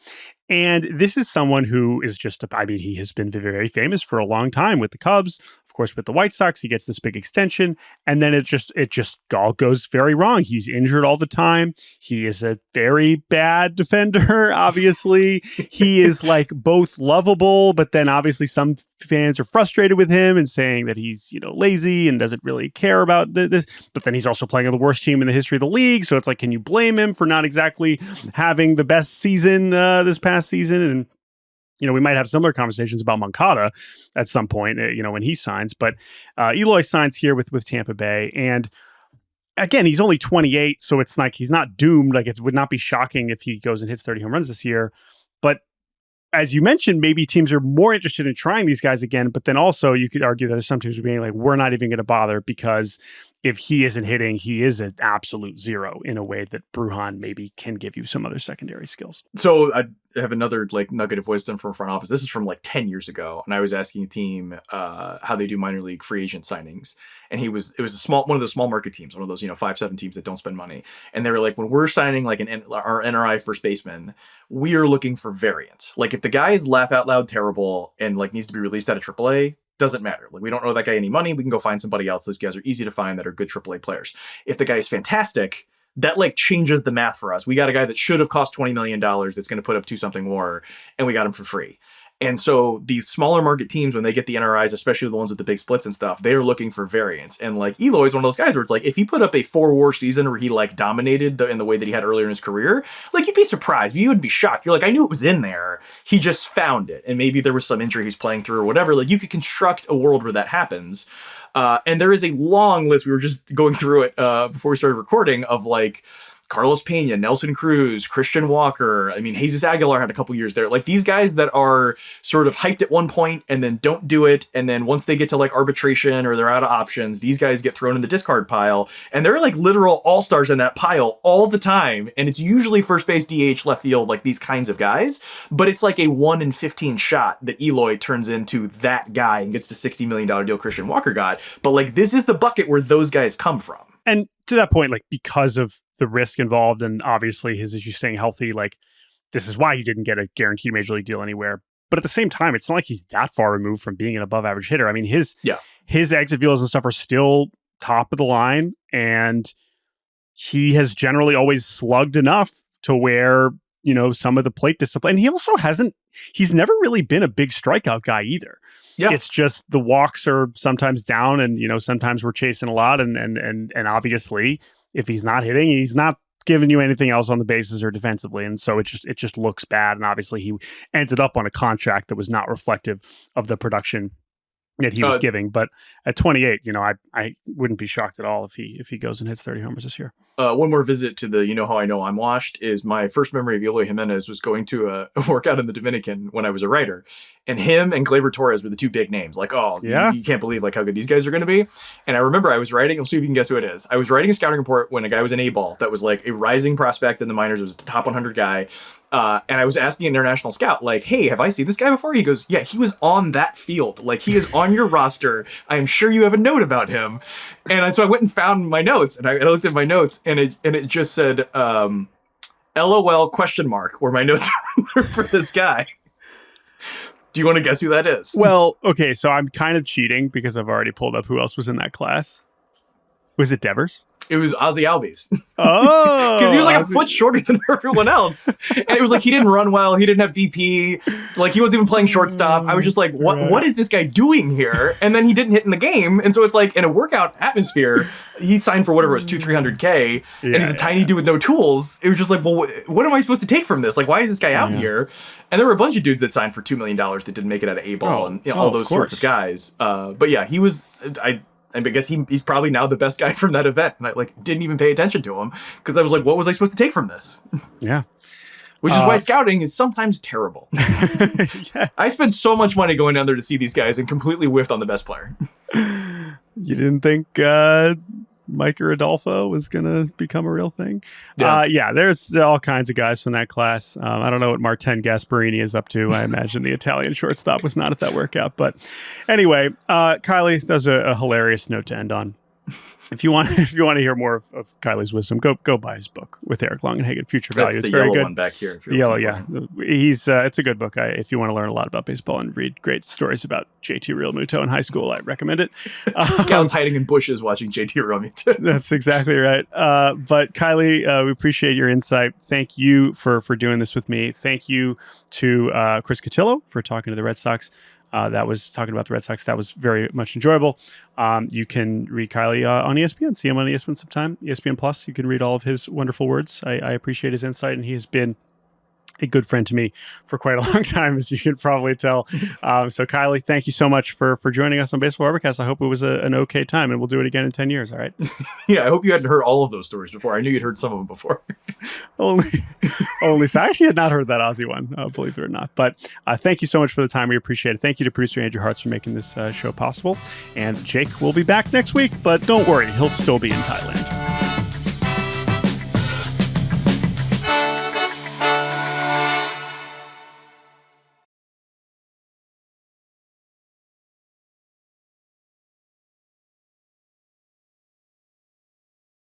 And this is someone who is he has been very famous for a long time with the Cubs. Of course, with the White Sox, he gets this big extension, and then it just all goes very wrong. He's injured all the time. He is a very bad defender, obviously. He is like both lovable, but then obviously some fans are frustrated with him and saying that he's, lazy and doesn't really care about this. But then he's also playing on the worst team in the history of the league. So it's like, can you blame him for not exactly having the best season this past season? And we might have similar conversations about Moncada at some point, when he signs. But Eloy signs here with Tampa Bay. And again, he's only 28, so it's like he's not doomed. Like, it would not be shocking if he goes and hits 30 home runs this year. But as you mentioned, maybe teams are more interested in trying these guys again. But then also you could argue that there's some teams are being like, we're not even going to bother, because if he isn't hitting, he is an absolute zero in a way that Bruján maybe can give you some other secondary skills. So I have another nugget of wisdom from front office. This is from 10 years ago, and I was asking a team how they do minor league free agent signings, and it was one of those small market teams, one of those 5-7 teams that don't spend money, and they were like, when we're signing our NRI first baseman, we are looking for variance. Like, if the guy is laugh out loud terrible and needs to be released out of AAA, doesn't matter. We don't owe that guy any money. We can go find somebody else. Those guys are easy to find that are good AAA players. If the guy is fantastic, that changes the math for us. We got a guy that should have cost $20 million that's going to put up to something more, and we got him for free. And so these smaller market teams, when they get the NRIs, especially the ones with the big splits and stuff, they are looking for variance. And Eloy is one of those guys where it's if he put up a 4-WAR season where he dominated in the way that he had earlier in his career, you'd be surprised. You would be shocked. You're I knew it was in there. He just found it. And maybe there was some injury he's playing through or whatever. You could construct a world where that happens. And there is a long list. We were just going through it before we started recording of Carlos Pena, Nelson Cruz, Christian Walker. I mean, Jesus Aguilar had a couple years there. These guys that are sort of hyped at one point and then don't do it. And then once they get to arbitration or they're out of options, these guys get thrown in the discard pile. And they're literal all-stars in that pile all the time. And it's usually first base, DH, left field, these kinds of guys. But it's a 1 in 15 shot that Eloy turns into that guy and gets the $60 million deal Christian Walker got. But this is the bucket where those guys come from. And to that point, because of the risk involved and obviously his issue staying healthy, this is why he didn't get a guaranteed major league deal anywhere. But at the same time, it's not like he's that far removed from being an above average hitter. I mean, his exit velos and stuff are still top of the line, and he has generally always slugged enough to where, some of the plate discipline. And he also he's never really been a big strikeout guy either. Yeah. It's just the walks are sometimes down, and, sometimes we're chasing a lot. And obviously, if he's not hitting, he's not giving you anything else on the bases or defensively. And so it just looks bad. And obviously he ended up on a contract that was not reflective of the production that he was giving. But at 28, I wouldn't be shocked at all if he goes and hits 30 homers this year. One more visit to the how I know I'm washed is my first memory of Eloy Jiménez was going to a workout in the Dominican when I was a writer. And him and Gleyber Torres were the two big names. You can't believe how good these guys are going to be. And I remember I was writing, I'll see if you can guess who it is. I was writing a scouting report when a guy was an A-ball that was a rising prospect in the minors. It was a top 100 guy. And I was asking an international scout, hey, have I seen this guy before? He goes, yeah, he was on that field. He is on your roster. I'm sure you have a note about him. And so I went and found my notes, and I looked at my notes, and it just said, LOL ? Were my notes for this guy. Do you want to guess who that is? Well, okay, so I'm kind of cheating because I've already pulled up who else was in that class. Was it Devers? It was Ozzy Albies. Oh, because he was a foot shorter than everyone else, and it was he didn't run well. He didn't have BP. He wasn't even playing shortstop. I was just what is this guy doing here? And then he didn't hit in the game, and so it's in a workout atmosphere. He signed for whatever it was, 200-300K, and he's a tiny dude with no tools. It was just well, what am I supposed to take from this? Why is this guy out here? And there were a bunch of dudes that signed for $2 million that didn't make it out of A-ball, and all those sorts of guys. But yeah, he was. I guess he's probably now the best guy from that event. And I didn't even pay attention to him because I was what was I supposed to take from this? Yeah. Which is why scouting is sometimes terrible. Yes. I spent so much money going down there to see these guys and completely whiffed on the best player. You didn't think Mike Rodolfo was going to become a real thing? Yeah, there's all kinds of guys from that class. I don't know what Martin Gasparini is up to. I imagine the Italian shortstop was not at that workout. But anyway, Kiley, that was a hilarious note to end on. if you want to hear more of Kiley's wisdom, go buy his book with Eric Longenhagen, Future Value. It's It's the very yellow good. one back here. The yellow, yeah. He's it's a good book. If you want to learn a lot about baseball and read great stories about JT Realmuto in high school, I recommend it. Scouts hiding in bushes watching JT Realmuto. That's exactly right. But Kiley, we appreciate your insight. Thank you for doing this with me. Thank you to Chris Cotillo for talking to the Red Sox. That was talking about the Red Sox. That was very much enjoyable. You can read Kiley on ESPN. See him on ESPN sometime. ESPN Plus. You can read all of his wonderful words. I appreciate his insight, and he has been a good friend to me for quite a long time, as you can probably tell. So Kiley, thank you so much for joining us on Baseball Barbercast. I hope it was an okay time, and we'll do it again in 10 years. All right. Yeah, I hope you hadn't heard all of those stories before. I knew you'd heard some of them before. only so I actually had not heard that Aussie one, believe it or not. But thank you so much for the time. We appreciate it. Thank you to producer Andrew Hartz for making this show possible. And Jake will be back next week, but don't worry, he'll still be in Thailand.